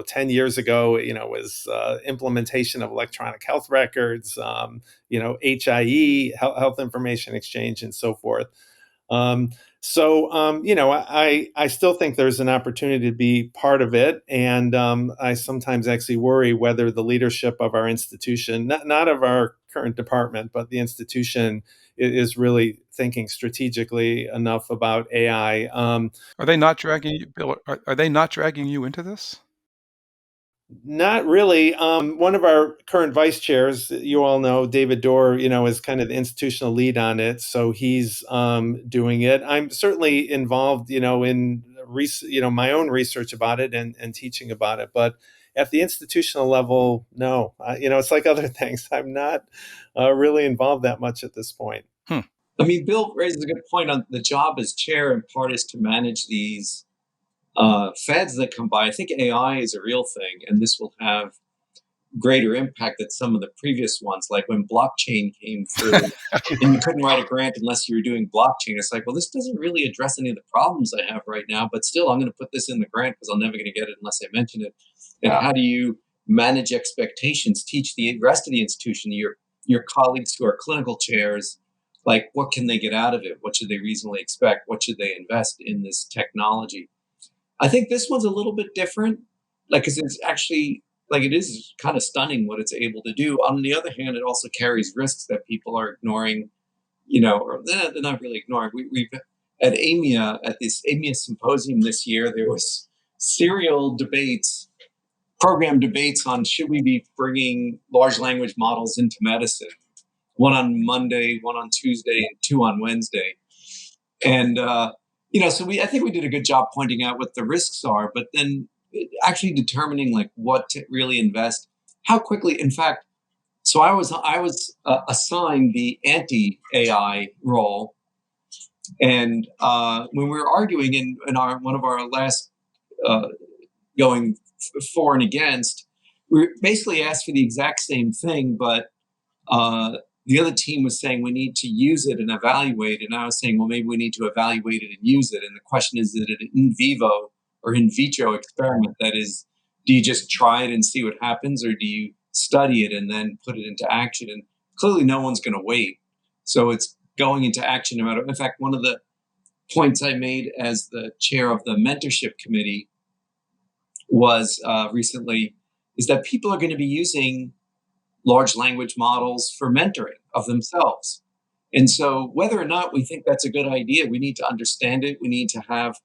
[SPEAKER 4] 10 years ago, was implementation of electronic health records, HIE, Health Information Exchange, and so forth. I still think there's an opportunity to be part of it. And I sometimes actually worry whether the leadership of our institution, not of our current department, but the institution, is really thinking strategically enough about AI.
[SPEAKER 2] Are they not dragging you, Bill? Are they not dragging you into this?
[SPEAKER 4] Not really. One of our current vice chairs, you all know, David Dorr, is kind of the institutional lead on it. So he's doing it. I'm certainly involved, in my own research about it and teaching about it. But at the institutional level, no. It's like other things. I'm not really involved that much at this point.
[SPEAKER 1] I mean, Bill raises a good point on the job as chair, in part is to manage these fads that come by. I think AI is a real thing, and this will have greater impact than some of the previous ones. Like when blockchain came through, and you couldn't write a grant unless you were doing blockchain. It's like, well, this doesn't really address any of the problems I have right now, but still, I'm going to put this in the grant because I'm never going to get it unless I mention it. And how do you manage expectations? Teach the rest of the institution, your colleagues who are clinical chairs, like what can they get out of it? What should they reasonably expect? What should they invest in this technology? I think this one's a little bit different, because it's actually, it is kind of stunning what it's able to do. On the other hand, it also carries risks that people are ignoring, or they're not really ignoring. We've at AMIA, at this AMIA symposium this year, there was serial debates, program debates on should we be bringing large language models into medicine, one on Monday, one on Tuesday, and two on Wednesday. And, so I think we did a good job pointing out what the risks are, but then actually determining what to really invest, how quickly. In fact, so I was assigned the anti-AI role, and when we were arguing in one of our last going for and against, we basically asked for the exact same thing, but the other team was saying we need to use it and evaluate it. And I was saying, well, maybe we need to evaluate it and use it. And the question is it an in vivo or in vitro experiment? That is, do you just try it and see what happens, or do you study it and then put it into action? And clearly no one's going to wait. So it's going into action no matter. In fact, one of the points I made as the chair of the mentorship committee was recently is that people are going to be using large language models for mentoring of themselves. And so whether or not we think that's a good idea, we need to understand it. We need to have,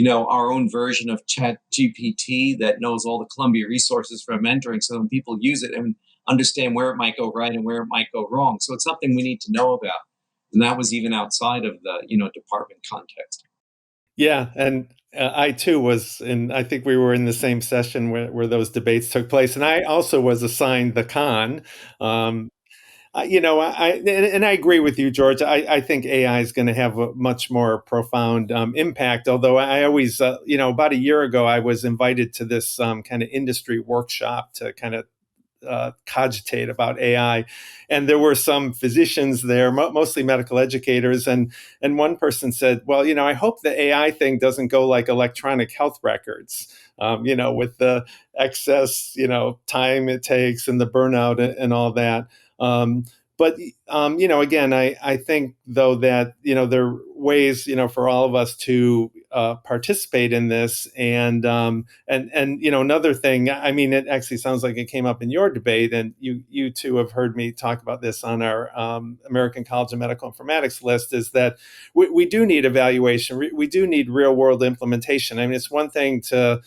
[SPEAKER 1] our own version of Chat GPT that knows all the Columbia resources for mentoring, so when people use it and understand where it might go right and where it might go wrong. So it's something we need to know about. And that was even outside of the, department context.
[SPEAKER 4] Yeah. And I too was I think we were in the same session where those debates took place. And I also was assigned the con. and I agree with you, George. I think AI is going to have a much more profound impact. Although I always, about a year ago, I was invited to this kind of industry workshop to kind of cogitate about AI, and there were some physicians there, mostly medical educators, and one person said, "Well, I hope the AI thing doesn't go like electronic health records, with the excess, time it takes and the burnout and all that." But again, I think though that there are ways for all of us to participate in this, and another thing. I mean, it actually sounds like it came up in your debate, and you two have heard me talk about this on our American College of Medical Informatics list. Is that we do need evaluation. We do need real world implementation. I mean, it's one thing to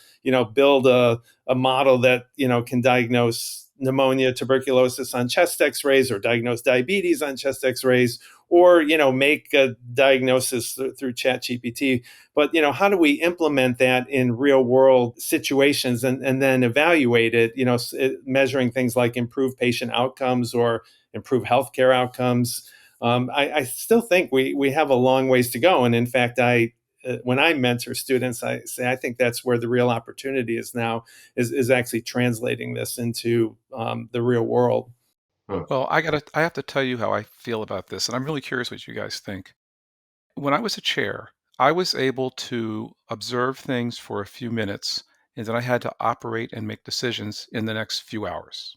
[SPEAKER 4] build a model that can diagnose pneumonia, tuberculosis on chest X-rays, or diagnose diabetes on chest X-rays, or make a diagnosis through ChatGPT. But how do we implement that in real world situations, and then evaluate it? Measuring things like improved patient outcomes or improve healthcare outcomes. I still think we have a long ways to go, and in fact, when I mentor students, I say I think that's where the real opportunity is now, is actually translating this into the real world.
[SPEAKER 3] Hmm.
[SPEAKER 2] Well, I have to tell you how I feel about this, and I'm really curious what you guys think. When I was a chair, I was able to observe things for a few minutes, and then I had to operate and make decisions in the next few hours.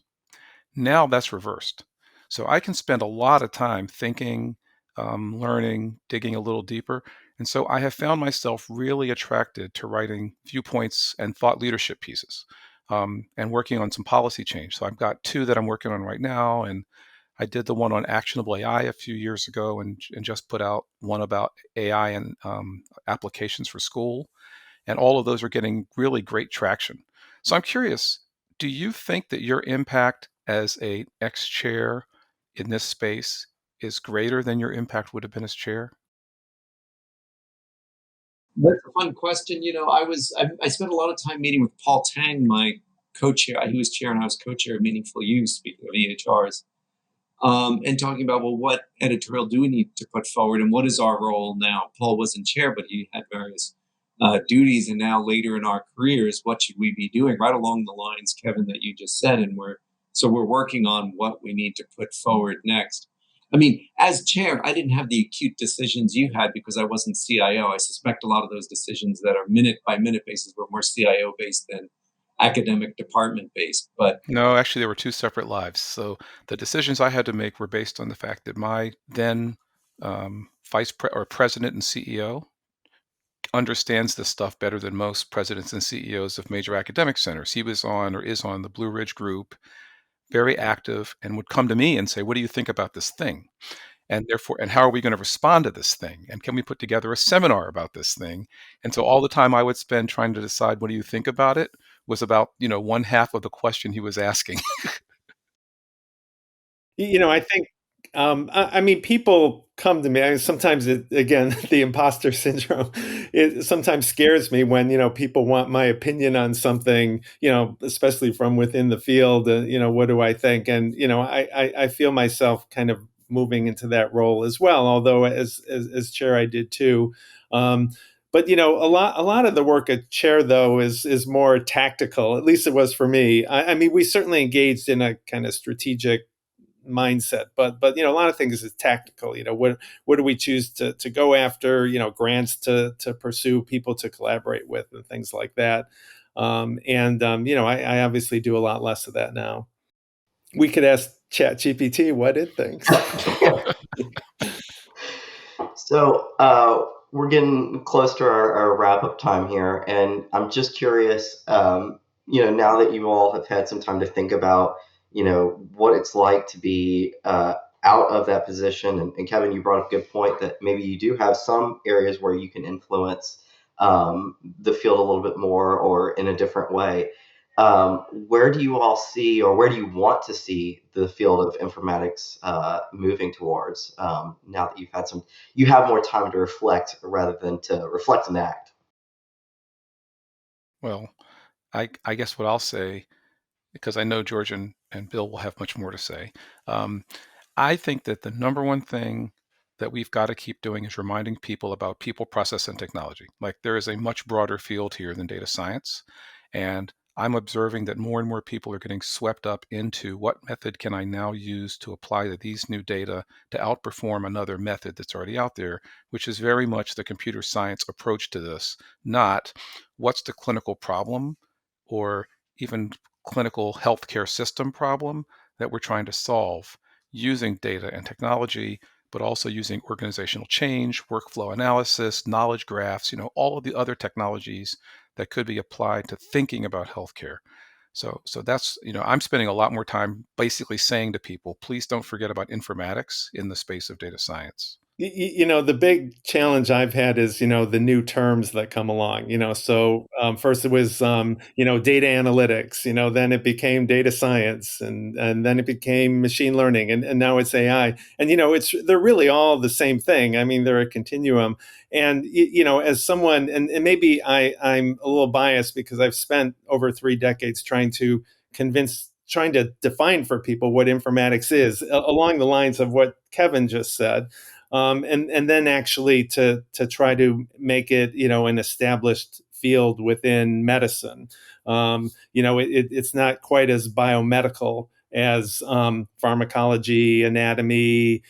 [SPEAKER 2] Now that's reversed. So I can spend a lot of time thinking, learning, digging a little deeper. And so I have found myself really attracted to writing viewpoints and thought leadership pieces, and working on some policy change. So I've got two that I'm working on right now. And I did the one on actionable AI a few years ago, and just put out one about AI and applications for school. And all of those are getting really great traction. So I'm curious, do you think that your impact as a ex-chair in this space is greater than your impact would have been as chair?
[SPEAKER 1] That's a fun question. I spent a lot of time meeting with Paul Tang, my co-chair. He was chair and I was co-chair of Meaningful Use, speaking of EHRs, and talking about, well, what editorial do we need to put forward, and what is our role now? Paul wasn't chair, but he had various duties, and now later in our careers, what should we be doing? Right along the lines, Kevin, that you just said, and we're working on what we need to put forward next. I mean, as chair, I didn't have the acute decisions you had because I wasn't CIO. I suspect a lot of those decisions that are minute by minute basis were more CIO based than academic department based. But
[SPEAKER 2] No, actually, there were two separate lives. So the decisions I had to make were based on the fact that my then president and CEO understands this stuff better than most presidents and CEOs of major academic centers. He was on, or is on, the Blue Ridge Group, very active, and would come to me and say, "What do you think about this thing? And therefore, and how are we going to respond to this thing? And can we put together a seminar about this thing?" And so all the time I would spend trying to decide, what do you think about it, was about, one half of the question he was asking.
[SPEAKER 4] I think, I mean, people come to me. I mean, sometimes, again, the imposter syndrome, it sometimes scares me when, people want my opinion on something, especially from within the field. What do I think? And, I feel myself kind of moving into that role as well, although as chair, I did too. But a lot of the work at chair though is more tactical. At least it was for me. I mean, we certainly engaged in a kind of strategic mindset, but a lot of things is tactical. What do we choose to go after? Grants to pursue, people to collaborate with, and things like that. I obviously do a lot less of that now. We could ask ChatGPT what it thinks.
[SPEAKER 3] So we're getting close to our wrap up time here, and I'm just curious. Now that you all have had some time to think about, what it's like to be out of that position, and Kevin, you brought up a good point that maybe you do have some areas where you can influence the field a little bit more or in a different way. Where do you all see, or where do you want to see the field of informatics moving towards now that you have more time to reflect rather than to reflect and act?
[SPEAKER 2] Well, I guess what I'll say, because I know George and Bill will have much more to say. Um, I think that the number one thing that we've got to keep doing is reminding people about people, process, and technology. Like there is a much broader field here than data science. And I'm observing that more and more people are getting swept up into what method can I now use to apply to these new data to outperform another method that's already out there, which is very much the computer science approach to this, not what's the clinical problem or even clinical healthcare system problem that we're trying to solve using data and technology, but also using organizational change, workflow analysis, knowledge graphs, all of the other technologies that could be applied to thinking about healthcare. So that's, I'm spending a lot more time basically saying to people, please don't forget about informatics in the space of data science.
[SPEAKER 4] The big challenge I've had is, the new terms that come along, so first it was, data analytics, then it became data science and then it became machine learning and now it's AI. And, they're really all the same thing. I mean, they're a continuum. And, as someone, and maybe I'm a little biased because I've spent over 3 decades trying to define for people what informatics is along the lines of what Kevin just said. And then actually to try to make it an established field within medicine. It's not quite as biomedical as pharmacology, anatomy,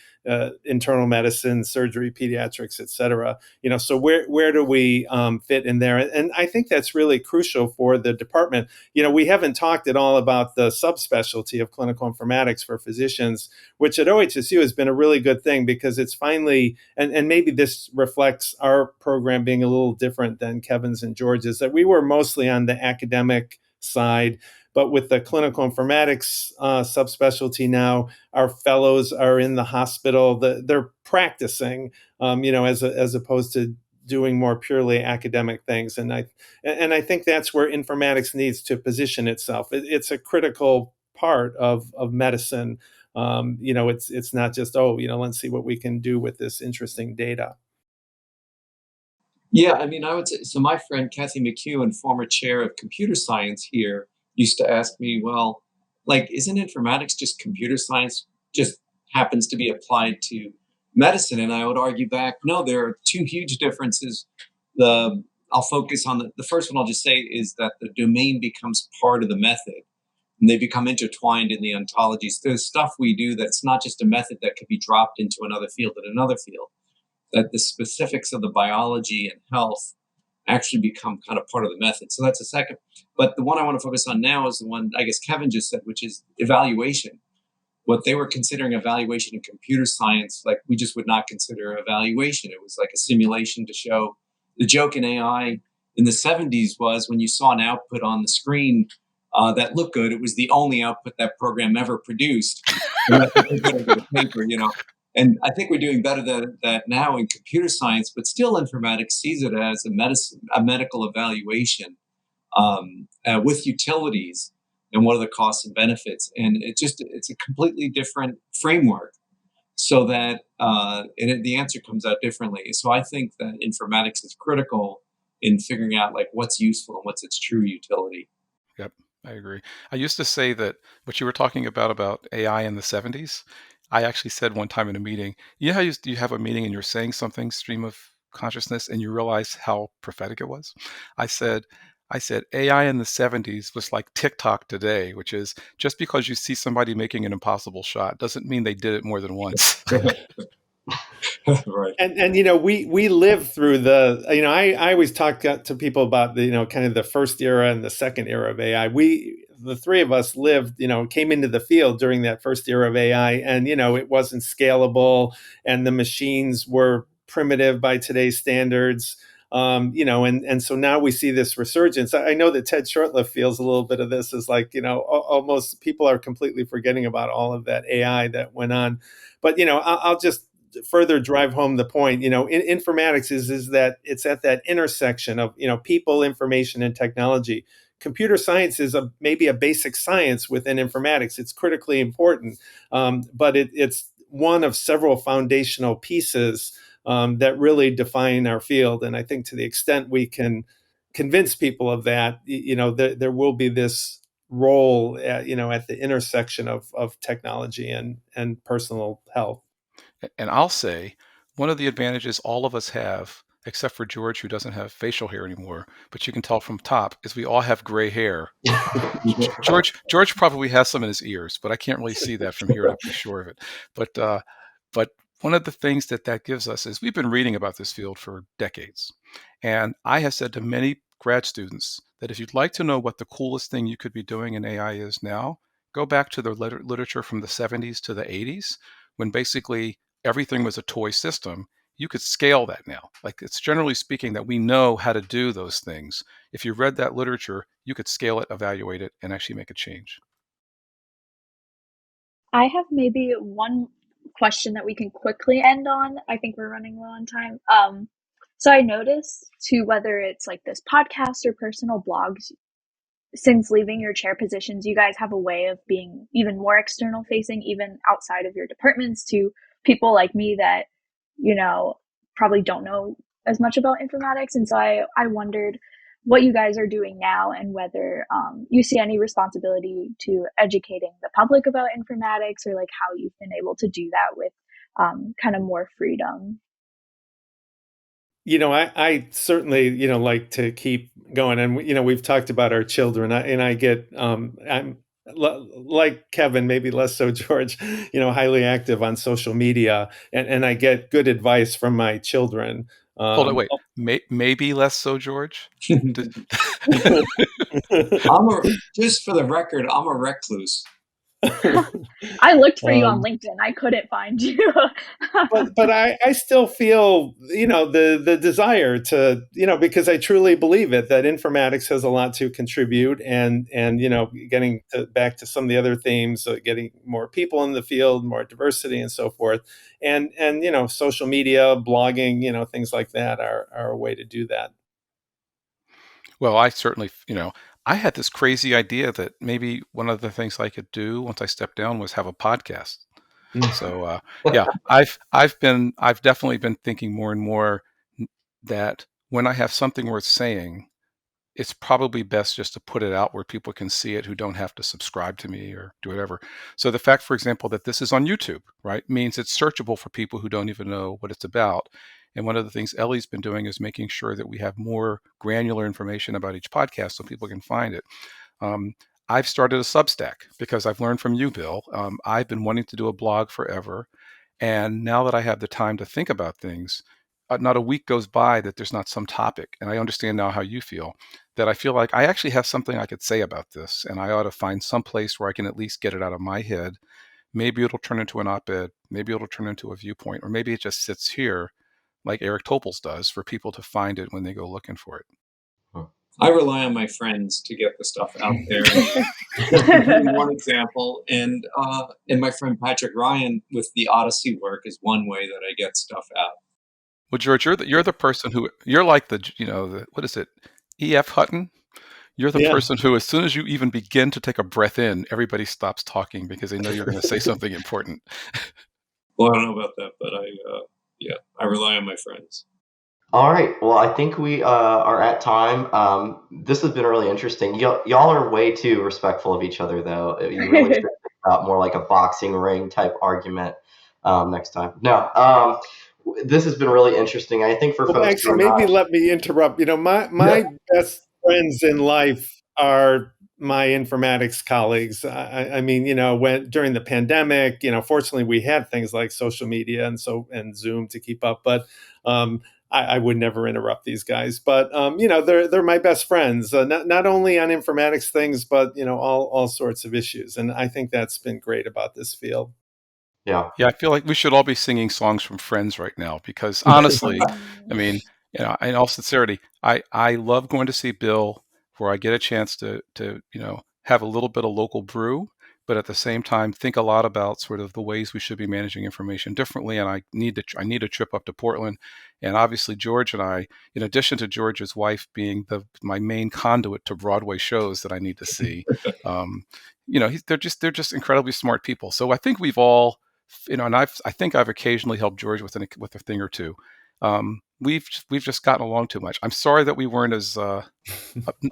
[SPEAKER 4] internal medicine, surgery, pediatrics, et cetera. So where do we fit in there? And I think that's really crucial for the department. We haven't talked at all about the subspecialty of clinical informatics for physicians, which at OHSU has been a really good thing because it's finally, and maybe this reflects our program being a little different than Kevin's and George's, that we were mostly on the academic side. But with the clinical informatics subspecialty now, our fellows are in the hospital. They're practicing, as opposed to doing more purely academic things. And I think that's where informatics needs to position itself. It's a critical part of medicine. It's not just, let's see what we can do with this interesting data.
[SPEAKER 1] Yeah, I mean, I would say so. My friend Kathy McEwen, former chair of computer science here, used to ask me, well, like, isn't informatics just computer science, just happens to be applied to medicine? And I would argue back, no, there are two huge differences. I'll focus on the first one I'll just say is that the domain becomes part of the method and they become intertwined in the ontologies. There's stuff we do that's not just a method that could be dropped into another field in another field, that the specifics of the biology and health actually become kind of part of the method. So that's a second. But the one I want to focus on now is the one I guess Kevin just said, which is evaluation. What they were considering evaluation in computer science, like we just would not consider evaluation. It was like a simulation to show. The joke in AI in the 70s was when you saw an output on the screen that looked good, it was the only output that program ever produced. And that's what they put into the paper, And I think we're doing better than that now in computer science, but still informatics sees it as a medical evaluation with utilities and what are the costs and benefits. And it's a completely different framework so that the answer comes out differently. So I think that informatics is critical in figuring out like what's useful and what's its true utility.
[SPEAKER 2] Yep, I agree. I used to say that what you were talking about AI in the 70s, I actually said one time in a meeting, you know how you have a meeting and you're saying something, stream of consciousness, and you realize how prophetic it was? I said, AI in the 70s was like TikTok today, which is just because you see somebody making an impossible shot doesn't mean they did it more than once.
[SPEAKER 1] Right.
[SPEAKER 4] And we lived through I always talk to people about the kind of the first era and the second era of AI. The three of us lived, came into the field during that first era of AI, and it wasn't scalable, and the machines were primitive by today's standards. And so now we see this resurgence. I know that Ted Shortlift feels a little bit of this as like, almost people are completely forgetting about all of that AI that went on. But, I'll just further drive home the point. Informatics is that it's at that intersection of, people, information, and technology. Computer science is maybe a basic science within informatics. It's critically important, but it's one of several foundational pieces that really define our field. And I think to the extent we can convince people of that, there will be this role, at the intersection of technology and personal health.
[SPEAKER 2] And I'll say one of the advantages all of us have, except for George, who doesn't have facial hair anymore, but you can tell from top, is we all have gray hair. George probably has some in his ears, but I can't really see that from here to be sure of it. But one of the things that gives us is we've been reading about this field for decades. And I have said to many grad students that if you'd like to know what the coolest thing you could be doing in AI is now, go back to the literature from the 70s to the 80s, when basically everything was a toy system. You could scale that now. Like, it's generally speaking that we know how to do those things. If you read that literature, you could scale it, evaluate it, and actually make a change.
[SPEAKER 5] I have maybe one question that we can quickly end on. I think we're running low on time. So I noticed too, whether it's like this podcast or personal blogs, since leaving your chair positions, you guys have a way of being even more external facing, even outside of your departments, to people like me that, probably don't know as much about informatics. And so I wondered what you guys are doing now and whether you see any responsibility to educating the public about informatics, or like how you've been able to do that with kind of more freedom.
[SPEAKER 4] I certainly, like to keep going. And, we've talked about our children, and I get, I'm like Kevin, maybe less so George, highly active on social media, and I get good advice from my children.
[SPEAKER 2] Hold on, wait. Maybe less so, George?
[SPEAKER 1] Just for the record, I'm a recluse.
[SPEAKER 5] I looked for you on LinkedIn. I couldn't find you.
[SPEAKER 4] but I still feel, the desire to, because I truly believe it, that informatics has a lot to contribute, and getting back to some of the other themes, getting more people in the field, more diversity and so forth. And social media, blogging, things like that are a way to do that.
[SPEAKER 2] Well, I certainly, I had this crazy idea that maybe one of the things I could do once I stepped down was have a podcast. So yeah, I've definitely been thinking more and more that when I have something worth saying, it's probably best just to put it out where people can see it who don't have to subscribe to me or do whatever. So the fact, for example, that this is on YouTube, right, means it's searchable for people who don't even know what it's about. And one of the things Ellie's been doing is making sure that we have more granular information about each podcast so people can find it. I've started a Substack because I've learned from you, Bill. I've been wanting to do a blog forever. And now that I have the time to think about things, not a week goes by that there's not some topic. And I understand now how you feel, that I feel like I actually have something I could say about this, and I ought to find some place where I can at least get it out of my head. Maybe it'll turn into an op-ed, maybe it'll turn into a viewpoint, or maybe it just sits here like Eric Topol's does for people to find it when they go looking for it.
[SPEAKER 1] I rely on my friends to get the stuff out there. One example, and my friend Patrick Ryan with the Odyssey work is one way that I get stuff out.
[SPEAKER 2] Well, George, you're the person who, you're like what is it, E.F. Hutton? You're the person who, as soon as you even begin to take a breath in, everybody stops talking because they know you're going to say something important.
[SPEAKER 1] Well, I don't know about that, but I rely on my friends.
[SPEAKER 3] All right. Well, I think we are at time. This has been really interesting. Y'all are way too respectful of each other, though. You really should think about more like a boxing ring type argument next time. No. This has been really interesting. I think for folks.
[SPEAKER 4] Actually, maybe let me interrupt. My best friends in life are my informatics colleagues. I mean, when during the pandemic, fortunately we had things like social media and Zoom to keep up, but I would never interrupt these guys. But they're my best friends, not only on informatics things, but all sorts of issues. And I think that's been great about this field.
[SPEAKER 3] Yeah,
[SPEAKER 2] I feel like we should all be singing songs from Friends right now, because honestly, I mean, in all sincerity, I love going to see Bill, where I get a chance to have a little bit of local brew, but at the same time think a lot about sort of the ways we should be managing information differently. And I need a trip up to Portland, and obviously George and I, in addition to George's wife being my main conduit to Broadway shows that I need to see, they're just incredibly smart people. So I think we've all, and I think I've occasionally helped George with a thing or two. We've just gotten along too much. I'm sorry that we weren't as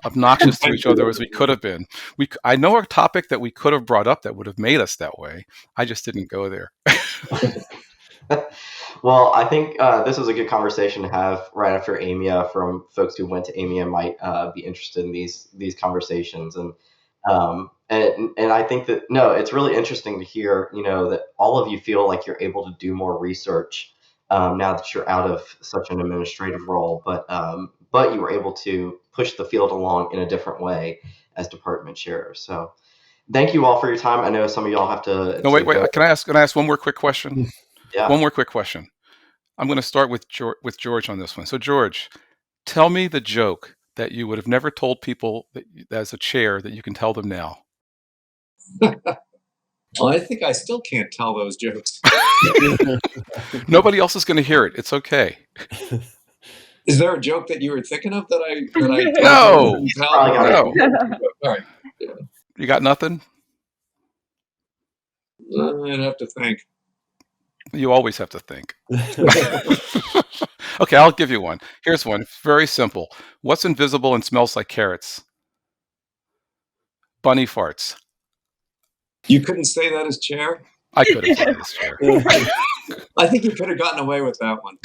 [SPEAKER 2] obnoxious to each other as we could have been. I know a topic that we could have brought up that would have made us that way. I just didn't go there.
[SPEAKER 3] Well, I think this was a good conversation to have right after AMIA. From folks who went to AMIA might be interested in these conversations, and I think that it's really interesting to hear that all of you feel like you're able to do more research now that you're out of such an administrative role, but you were able to push the field along in a different way as department chairs. So thank you all for your time. I know some of y'all have to.
[SPEAKER 2] No, wait. Can I ask one more quick question?
[SPEAKER 3] Yeah.
[SPEAKER 2] One more quick question. I'm going to start with George on this one. So, George, tell me the joke that you would have never told people that, as a chair, that you can tell them now.
[SPEAKER 1] Well, I think I still can't tell those jokes.
[SPEAKER 2] Nobody else is going to hear it. It's okay.
[SPEAKER 1] Is there a joke that you were thinking of that I
[SPEAKER 2] No.
[SPEAKER 3] No.
[SPEAKER 1] All right. Yeah.
[SPEAKER 2] You got nothing?
[SPEAKER 1] I'd have to think.
[SPEAKER 2] You always have to think. Okay, I'll give you one. Here's one. Very simple. What's invisible and smells like carrots? Bunny farts.
[SPEAKER 1] You couldn't say that as chair?
[SPEAKER 2] I could have said it as chair.
[SPEAKER 1] I think you could have gotten away with that one.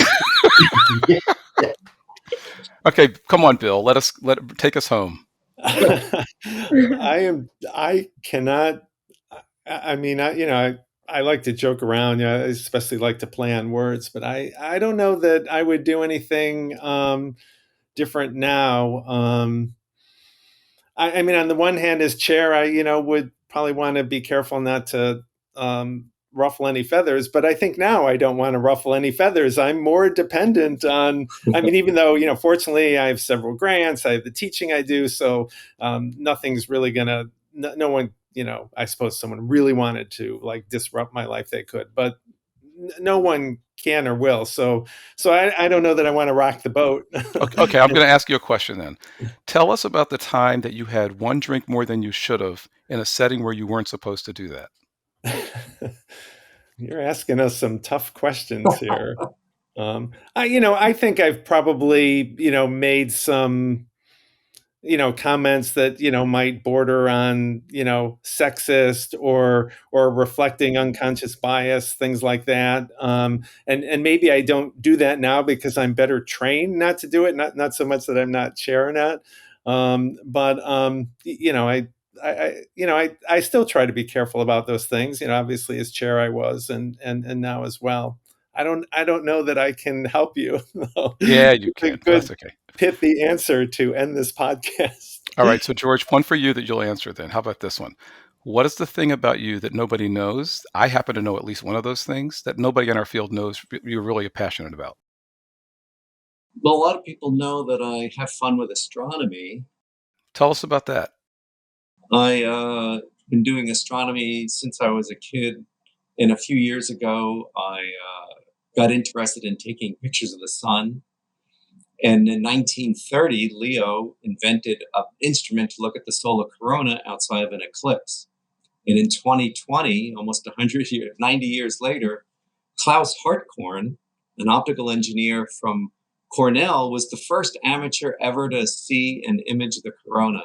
[SPEAKER 2] Okay, come on, Bill. Take us home.
[SPEAKER 4] I cannot. I mean, I like to joke around. I especially like to play on words, but I don't know that I would do anything different now. I mean, on the one hand, as chair, I would probably want to be careful not to ruffle any feathers, but I think now I don't want to ruffle any feathers. I'm more dependent on, I mean, even though, fortunately I have several grants, I have the teaching I do. So nothing's really no one, I suppose someone really wanted to like disrupt my life, they could, but no one can or will. So I don't know that I want to rock the boat.
[SPEAKER 2] Okay, I'm going to ask you a question then. Tell us about the time that you had one drink more than you should have in a setting where you weren't supposed to do that.
[SPEAKER 4] You're asking us some tough questions here. I think I've probably, made some, comments that, might border on, sexist or reflecting unconscious bias, things like that. And maybe I don't do that now because I'm better trained not to do it. Not so much that I'm not chair or not. I still try to be careful about those things. Obviously as chair I was, and now as well. I don't know that I can help you.
[SPEAKER 2] Yeah, you can. That's okay.
[SPEAKER 4] Pithy answer to end this podcast.
[SPEAKER 2] All right, so George, one for you that you'll answer then. How about this one? What is the thing about you that nobody knows? I happen to know at least one of those things that nobody in our field knows you're really passionate about.
[SPEAKER 1] Well, a lot of people know that I have fun with astronomy.
[SPEAKER 2] Tell us about that.
[SPEAKER 1] I've been doing astronomy since I was a kid, and a few years ago, I got interested in taking pictures of the sun. And in 1930, Leo invented an instrument to look at the solar corona outside of an eclipse. And in 2020, almost 90 years later, Klaus Hartkorn, an optical engineer from Cornell, was the first amateur ever to see and image the corona.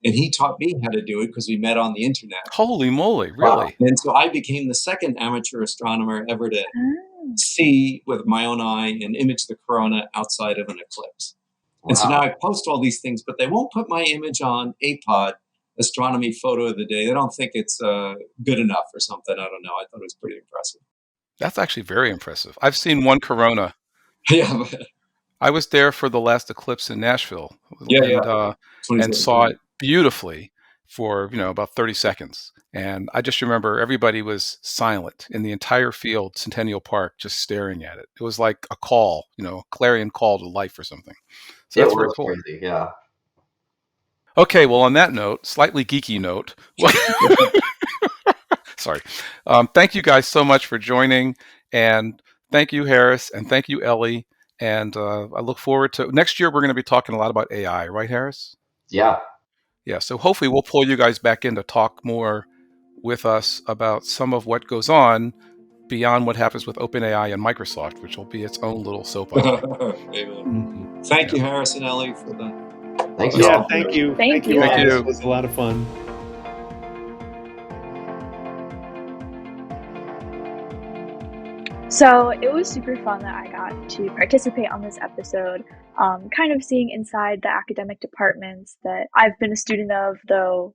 [SPEAKER 1] And he taught me how to do it because we met on the internet.
[SPEAKER 2] Holy moly, really?
[SPEAKER 1] Wow. And so I became the second amateur astronomer ever to see with my own eye and image the corona outside of an eclipse. Wow. And so now I post all these things, but they won't put my image on APOD, Astronomy Photo of the Day. They don't think it's good enough or something. I don't know. I thought it was pretty impressive.
[SPEAKER 2] That's actually very impressive. I've seen one corona.
[SPEAKER 1] Yeah.
[SPEAKER 2] I was there for the last eclipse in Nashville. And saw it beautifully for about 30 seconds. And I just remember everybody was silent in the entire field, Centennial Park, just staring at it. It was like a call, clarion call to life or something. So that's very cool.
[SPEAKER 3] Crazy, yeah.
[SPEAKER 2] Okay, well, on that note, slightly geeky note. Sorry. Thank you guys so much for joining. And thank you, Harris. And thank you, Ellie. And I look forward to next year. We're going to be talking a lot about AI, right, Harris?
[SPEAKER 3] Yeah.
[SPEAKER 2] Yeah. So hopefully we'll pull you guys back in to talk more with us about some of what goes on beyond what happens with OpenAI and Microsoft, which will be its own little soap opera.
[SPEAKER 1] Amen. Thank you, Harris and Ellie, for the.
[SPEAKER 3] Thanks,
[SPEAKER 4] Yeah,
[SPEAKER 3] y'all.
[SPEAKER 4] thank you.
[SPEAKER 5] Thank you.
[SPEAKER 4] all.
[SPEAKER 2] Thank
[SPEAKER 4] This
[SPEAKER 2] you.
[SPEAKER 4] was a lot of fun.
[SPEAKER 5] So it was super fun that I got to participate on this episode, kind of seeing inside the academic departments that I've been a student of, though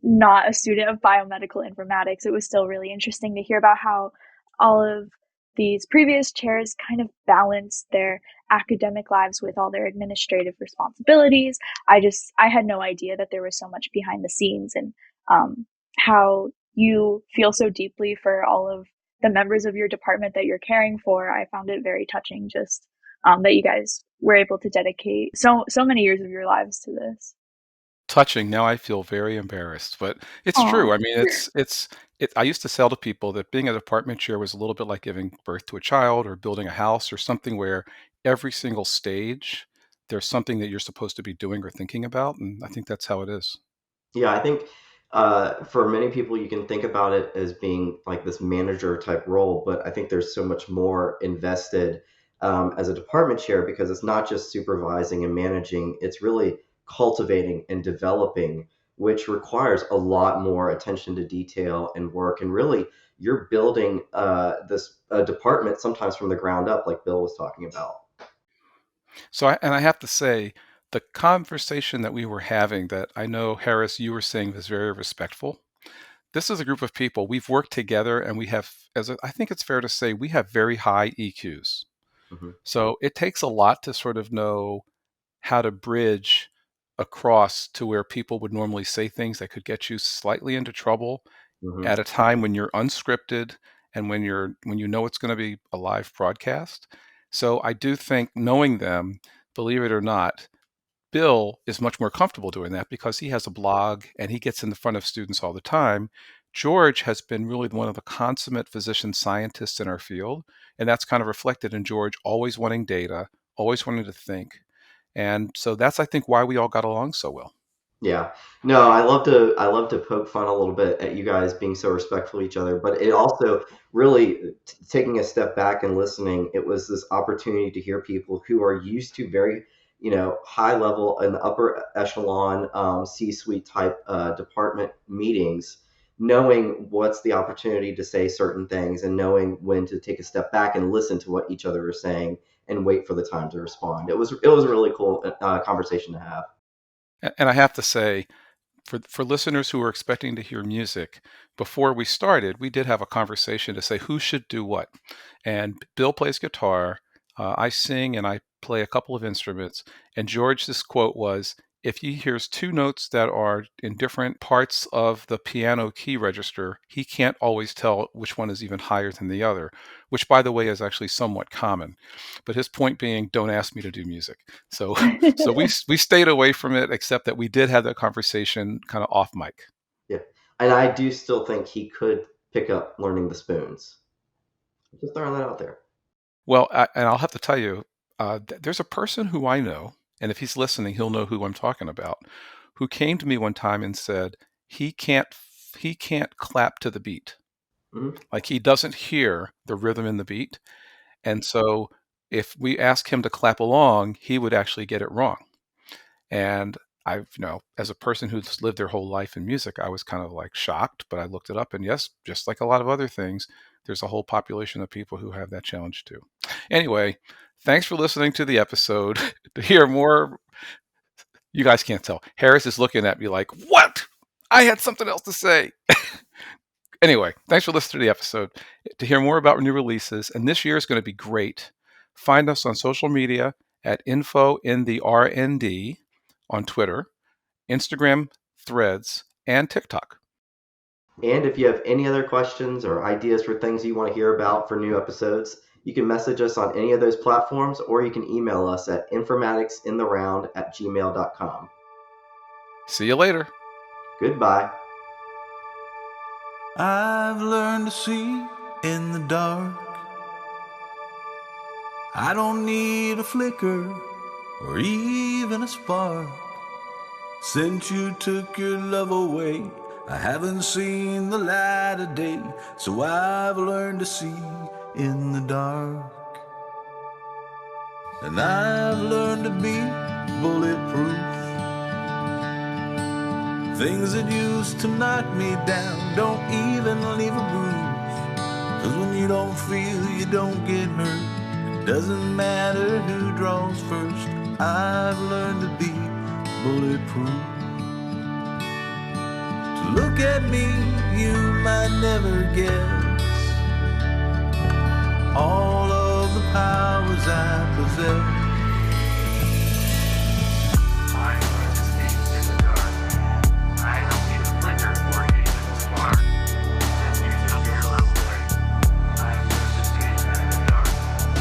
[SPEAKER 5] not a student of biomedical informatics. It was still really interesting to hear about how all of these previous chairs kind of balance their academic lives with all their administrative responsibilities. I had no idea that there was so much behind the scenes, and how you feel so deeply for all of the members of your department that you're caring for. I found it very touching, just that you guys were able to dedicate so many years of your lives to this.
[SPEAKER 2] Touching. Now I feel very embarrassed, but it's
[SPEAKER 5] Aw.
[SPEAKER 2] true. I mean, I used to tell to people that being a department chair was a little bit like giving birth to a child or building a house or something where every single stage there's something that you're supposed to be doing or thinking about, and I think that's how it is.
[SPEAKER 3] Yeah, I think for many people, you can think about it as being like this manager type role, but I think there's so much more invested as a department chair, because it's not just supervising and managing, it's really cultivating and developing, which requires a lot more attention to detail and work. And really, you're building this department sometimes from the ground up, like Bill was talking about.
[SPEAKER 2] So, I have to say, the conversation that we were having, that I know, Harris, you were saying was very respectful. This is a group of people, we've worked together, and we have, I think it's fair to say, we have very high EQs.
[SPEAKER 3] Hmm.
[SPEAKER 2] So it takes a lot to sort of know how to bridge across to where people would normally say things that could get you slightly into trouble
[SPEAKER 3] Hmm.
[SPEAKER 2] at a time when you're unscripted and when you know it's going to be a live broadcast. So I do think, knowing them, believe it or not, Bill is much more comfortable doing that because he has a blog and he gets in the front of students all the time. George has been really one of the consummate physician scientists in our field, and that's kind of reflected in George always wanting data, always wanting to think. And so that's, I think, why we all got along so well.
[SPEAKER 3] Yeah. No, I love to poke fun a little bit at you guys being so respectful of each other, but it also really taking a step back and listening, it was this opportunity to hear people who are used to very, high level and upper echelon C-suite type department meetings, knowing what's the opportunity to say certain things and knowing when to take a step back and listen to what each other is saying and wait for the time to respond. It was a really cool conversation to have.
[SPEAKER 2] And I have to say, for listeners who were expecting to hear music, before we started, we did have a conversation to say who should do what. And Bill plays guitar, I sing, and I play a couple of instruments. And George's quote was, if he hears two notes that are in different parts of the piano key register, he can't always tell which one is even higher than the other, which, by the way, is actually somewhat common. But his point being, don't ask me to do music. So we stayed away from it, except that we did have that conversation kind of off mic.
[SPEAKER 3] Yeah, and I do still think he could pick up learning the spoons. Just throwing that out there.
[SPEAKER 2] Well, and I'll have to tell you, there's a person who I know, and if he's listening, he'll know who I'm talking about, who came to me one time and said he can't clap to the beat.
[SPEAKER 3] Mhm.
[SPEAKER 2] Like, he doesn't hear the rhythm in the beat. And so if we ask him to clap along, he would actually get it wrong. And as a person who's lived their whole life in music, I was kind of like shocked, but I looked it up, and yes, just like a lot of other things, there's a whole population of people who have that challenge too. Anyway, thanks for listening to the episode. To hear more, you guys can't tell. Harris is looking at me like, what? I had something else to say. Anyway, thanks for listening to the episode. To hear more about new releases, and this year is going to be great, find us on social media at InfoInTheRND on Twitter, Instagram, Threads, and TikTok.
[SPEAKER 3] And if you have any other questions or ideas for things you want to hear about for new episodes, you can message us on any of those platforms, or you can email us at informaticsintheround@gmail.com.
[SPEAKER 2] See you later.
[SPEAKER 3] Goodbye.
[SPEAKER 6] I've learned to see in the dark. I don't need a flicker or even a spark. Since you took your love away, I haven't seen the light of day, so I've learned to see in the dark. And I've learned to be bulletproof. Things that used to knock me down don't even leave a bruise. 'Cause when you don't feel, you don't get hurt. It doesn't matter who draws first. I've learned to be bulletproof. To look at me, you might never guess all of the powers I possess.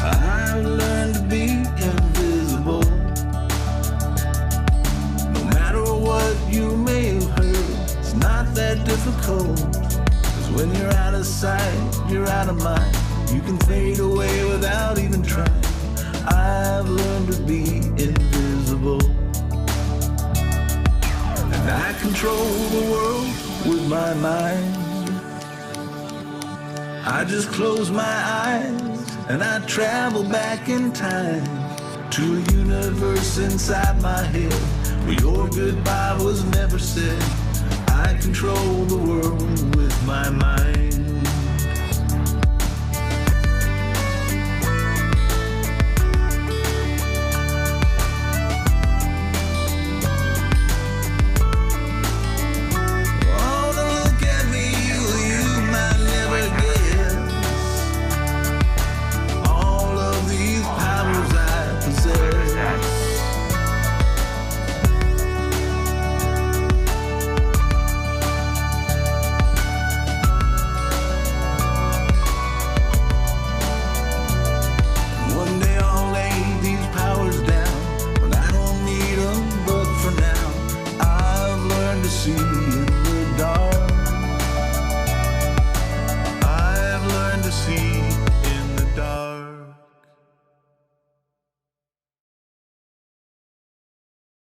[SPEAKER 6] I've learned to be invisible. No matter what you may have heard, it's not that difficult. 'Cause when you're out of sight, you're out of mind. You can fade away without even trying. I've learned to be invisible. And I control the world with my mind. I just close my eyes and I travel back in time to a universe inside my head where your goodbye was never said. I control the world with my mind.